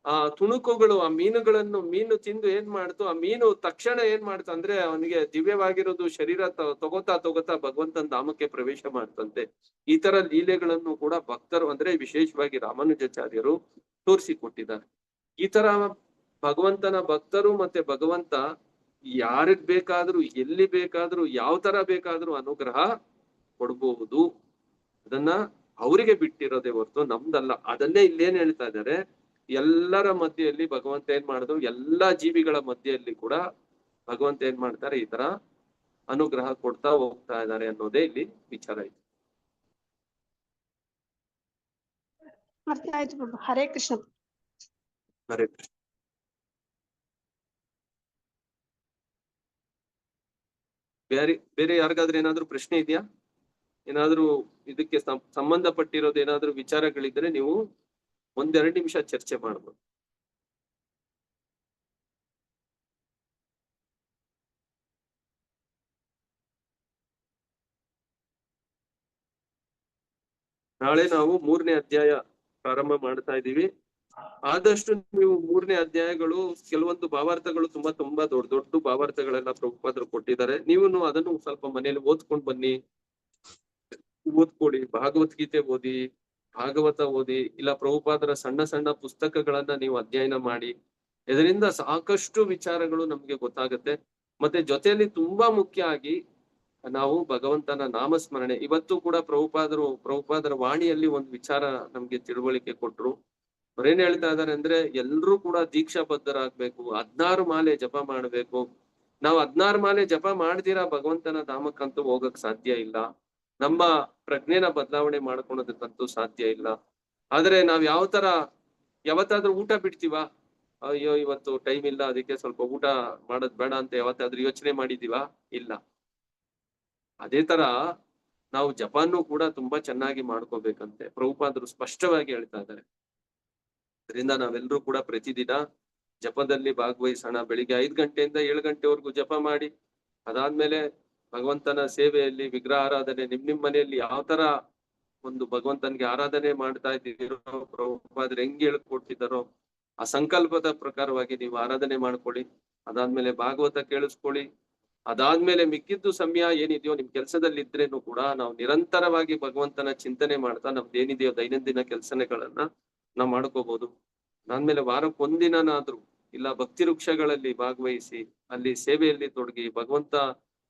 Speaker 1: ಆ ತುಣುಕುಗಳು, ಆ ಮೀನು ತಿಂದು ಏನ್ ಮಾಡ್ತು, ಆ ಮೀನು ತಕ್ಷಣ ಏನ್ ಮಾಡ್ತು ಅಂದ್ರೆ ಅವನಿಗೆ ದಿವ್ಯವಾಗಿರೋದು ಶರೀರ ತಗೋತಾ ಭಗವಂತನ ಧಾಮಕ್ಕೆ ಪ್ರವೇಶ ಮಾಡ್ತಂತೆ. ಈ ತರ ಲೀಲೆಗಳನ್ನು ಕೂಡ ಭಕ್ತರು ಅಂದ್ರೆ ವಿಶೇಷವಾಗಿ ರಾಮಾನುಜಾಚಾರ್ಯರು ತೋರಿಸಿಕೊಟ್ಟಿದ್ದಾರೆ. ಈ ತರ ಭಗವಂತನ ಭಕ್ತರು ಮತ್ತೆ ಭಗವಂತ ಯಾರಿಗ್ ಬೇಕಾದ್ರೂ ಎಲ್ಲಿ ಬೇಕಾದ್ರೂ ಯಾವ ತರ ಬೇಕಾದ್ರೂ ಅನುಗ್ರಹ ಕೊಡ್ಬಹುದು. ಅದನ್ನ ಅವರಿಗೆ ಬಿಟ್ಟಿರೋದೇ ಹೊರತು ನಮ್ದಲ್ಲ. ಅದನ್ನೇ ಇಲ್ಲೇನ್ ಹೇಳ್ತಾ ಇದ್ದಾರೆ, ಎಲ್ಲರ ಮಧ್ಯೆಯಲ್ಲಿ ಭಗವಂತ ಏನ್ ಮಾಡಿದ್ರು, ಎಲ್ಲಾ ಜೀವಿಗಳ ಮಧ್ಯೆಯಲ್ಲಿ ಕೂಡ ಭಗವಂತ ಏನ್ ಮಾಡ್ತಾರೆ, ಈ ತರ ಅನುಗ್ರಹ ಕೊಡ್ತಾ ಹೋಗ್ತಾ ಇದ್ದಾರೆ ಅನ್ನೋದೇ ಇಲ್ಲಿ ವಿಚಾರ ಇದೆ.
Speaker 7: ಅರ್ಥ ಆಯ್ತು ಪ್ರಭು. ಹರೇ ಕೃಷ್ಣ.
Speaker 1: ಹರೇ ಕೃಷ್ಣ. ಬೇರೆ ಯಾರಿಗಾದ್ರೂ ಏನಾದ್ರೂ ಪ್ರಶ್ನೆ ಇದೆಯಾ? ಏನಾದ್ರೂ ಇದಕ್ಕೆ ಸಂಬಂಧಪಟ್ಟಿರೋದು ಏನಾದ್ರೂ ವಿಚಾರಗಳಿದ್ರೆ ನೀವು 1-2 ನಿಮಿಷ ಚರ್ಚೆ ಮಾಡ್ಬೋದು. ನಾಳೆ ನಾವು 3ನೇ ಅಧ್ಯಾಯ ಪ್ರಾರಂಭ ಮಾಡ್ತಾ ಇದೀವಿ. ಆದಷ್ಟು ನೀವು 3ನೇ ಅಧ್ಯಾಯಗಳು ಕೆಲವೊಂದು ಭಾವಾರ್ಥಗಳು ತುಂಬಾ ದೊಡ್ಡ ಭಾವಾರ್ಥಗಳೆಲ್ಲ ಪ್ರಭುಪಾದರು ಕೊಟ್ಟಿದ್ದಾರೆ. ನೀವು ಅದನ್ನು ಸ್ವಲ್ಪ ಮನೇಲಿ ಓದ್ಕೊಂಡ್ ಬನ್ನಿ, ಓದ್ಕೊಡಿ. ಭಗವದ್ಗೀತೆ ಓದಿ, ಭಾಗವತ ಓದಿ, ಇಲ್ಲ ಪ್ರಭುಪಾದರ ಸಣ್ಣ ಪುಸ್ತಕಗಳನ್ನ ನೀವು ಅಧ್ಯಯನ ಮಾಡಿ. ಇದರಿಂದ ಸಾಕಷ್ಟು ವಿಚಾರಗಳು ನಮ್ಗೆ ಗೊತ್ತಾಗುತ್ತೆ. ಮತ್ತೆ ಜೊತೆಯಲ್ಲಿ ತುಂಬಾ ಮುಖ್ಯ ಆಗಿ ನಾವು ಭಗವಂತನ ನಾಮಸ್ಮರಣೆ. ಇವತ್ತು ಕೂಡ ಪ್ರಭುಪಾದರ ವಾಣಿಯಲ್ಲಿ ಒಂದು ವಿಚಾರ ನಮ್ಗೆ ತಿಳುವಳಿಕೆ ಕೊಟ್ರು. ಅವ್ರೇನ್ ಹೇಳ್ತಾ ಇದಾರೆ ಅಂದ್ರೆ, ಎಲ್ರೂ ಕೂಡ ದೀಕ್ಷಾ ಬದ್ಧರಾಗ್ಬೇಕು, 16 ಮಾಲೆ ಜಪ ಮಾಡ್ಬೇಕು. ನಾವು 16 ಮಾಲೆ ಜಪ ಮಾಡ್ದಿರಾ ಭಗವಂತನ ಧಾಮಕ್ಕಂತೂ ಹೋಗಕ್ ಸಾಧ್ಯ ಇಲ್ಲ. ನಮ್ಮ ಪ್ರಜ್ಞೆನ ಬದಲಾವಣೆ ಮಾಡ್ಕೊಳೋದಕ್ಕಂತೂ ಸಾಧ್ಯ ಇಲ್ಲ. ಆದ್ರೆ ನಾವ್ ಯಾವತ್ತಾದ್ರೂ ಊಟ ಬಿಡ್ತೀವಾ? ಅಯ್ಯೋ ಇವತ್ತು ಟೈಮ್ ಇಲ್ಲ, ಅದಕ್ಕೆ ಸ್ವಲ್ಪ ಊಟ ಮಾಡೋದ್ ಬೇಡ ಅಂತ ಯಾವತ್ತಾದ್ರೂ ಯೋಚನೆ ಮಾಡಿದೀವಾ? ಇಲ್ಲ. ಅದೇ ತರ ನಾವು ಜಪಾನ್ನು ಕೂಡ ತುಂಬಾ ಚೆನ್ನಾಗಿ ಮಾಡ್ಕೋಬೇಕಂತೆ ಪ್ರಭುಪಾದರು ಸ್ಪಷ್ಟವಾಗಿ ಹೇಳ್ತಾ ಇದ್ದಾರೆ. ಅದರಿಂದ ನಾವೆಲ್ಲರೂ ಕೂಡ ಪ್ರತಿದಿನ ಜಪದಲ್ಲಿ ಭಾಗವಹಿಸೋಣ. ಬೆಳಿಗ್ಗೆ 5 ಗಂಟೆಯಿಂದ 7 ಗಂಟೆವರೆಗೂ ಜಪ ಮಾಡಿ, ಅದಾದ್ಮೇಲೆ ಭಗವಂತನ ಸೇವೆಯಲ್ಲಿ ವಿಗ್ರಹ ಆರಾಧನೆ ನಿಮ್ ಮನೆಯಲ್ಲಿ ಯಾವ ತರ ಒಂದು ಭಗವಂತನಿಗೆ ಆರಾಧನೆ ಮಾಡ್ತಾ ಇದ್ದೀರೋ, ಪ್ರಭುಪಾದರು ಹೆಂಗ್ ಹೇಳ್ಕೊಟ್ಟಿದ್ದಾರೋ ಆ ಸಂಕಲ್ಪದ ಪ್ರಕಾರವಾಗಿ ನೀವು ಆರಾಧನೆ ಮಾಡ್ಕೊಳ್ಳಿ. ಅದಾದ್ಮೇಲೆ ಭಾಗವತ ಕೇಳಿಸ್ಕೊಳ್ಳಿ. ಅದಾದ್ಮೇಲೆ ಮಿಕ್ಕಿದ್ದು ಸಮಯ ಏನಿದೆಯೋ ನಿಮ್ ಕೆಲ್ಸದಲ್ಲಿ ಇದ್ರೇನು ಕೂಡ ನಾವು ನಿರಂತರವಾಗಿ ಭಗವಂತನ ಚಿಂತನೆ ಮಾಡ್ತಾ ನಮ್ದು ಏನಿದೆಯೋ ದೈನಂದಿನ ಕೆಲಸಗಳನ್ನ ನಾವ್ ಮಾಡ್ಕೋಬಹುದು. ಅದಾದ್ಮೇಲೆ ವಾರಕ್ಕೆ 1 ದಿನನಾದ್ರೂ ಇಲ್ಲ ಭಕ್ತಿ ವೃಕ್ಷಗಳಲ್ಲಿ ಭಾಗವಹಿಸಿ, ಅಲ್ಲಿ ಸೇವೆಯಲ್ಲಿ ತೊಡಗಿ, ಭಗವಂತ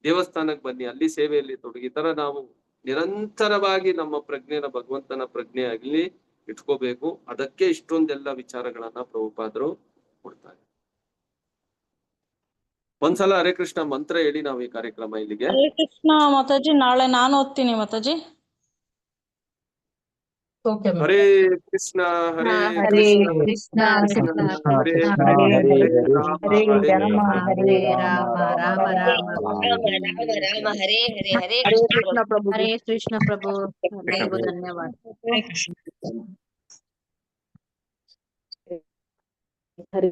Speaker 1: ದೇವಸ್ಥಾನಕ್ಕೆ ಬನ್ನಿ, ಅಲ್ಲಿ ಸೇವೆಯಲ್ಲಿ ತೊಡಗಿ. ಈ ತರ ನಾವು ನಿರಂತರವಾಗಿ ನಮ್ಮ ಪ್ರಜ್ಞೆನ ಭಗವಂತನ ಪ್ರಜ್ಞೆ ಆಗ್ಲಿ ಇಟ್ಕೋಬೇಕು. ಅದಕ್ಕೆ ಇಷ್ಟೊಂದೆಲ್ಲ ವಿಚಾರಗಳನ್ನ ಪ್ರಭುಪಾದರು ಕೊಡ್ತಾರೆ. ಒಂದ್ಸಲ ಹರೇ ಕೃಷ್ಣ ಮಂತ್ರ ಹೇಳಿ ನಾವು ಈ ಕಾರ್ಯಕ್ರಮ ಇಲ್ಲಿಗೆ.
Speaker 5: ಹರೇ ಕೃಷ್ಣ ಮಾತಾಜಿ. ನಾಳೆ ನಾನು ಓದ್ತೀನಿ ಮಾತಾಜಿ.
Speaker 2: ಓಕೆ
Speaker 1: ಹರೇ ಕೃಷ್ಣ ಹರೇ
Speaker 5: ಹರೇ
Speaker 1: ಕೃಷ್ಣ
Speaker 5: ಕೃಷ್ಣ
Speaker 1: ಕೃಷ್ಣ ಹರೇ
Speaker 4: ಕೃಷ್ಣ
Speaker 1: ಹರೇ
Speaker 4: ಹರೇ
Speaker 1: ರಾಮ
Speaker 5: ಹರೇ
Speaker 1: ಹರೇ
Speaker 5: ರಾಮ ಹರೇ ರಾಮ ರಾಮ ರಾಮ
Speaker 6: ಹರೇ ಹರೇ ಹರೇ
Speaker 5: ಹರೇ
Speaker 6: ಕೃಷ್ಣ ಪ್ರಭು.
Speaker 5: ಹರೇ ಕೃಷ್ಣ ಪ್ರಭು. ಎಲ್ಲರಿಗೂ ಧನ್ಯವಾದ.
Speaker 6: ಹರೇ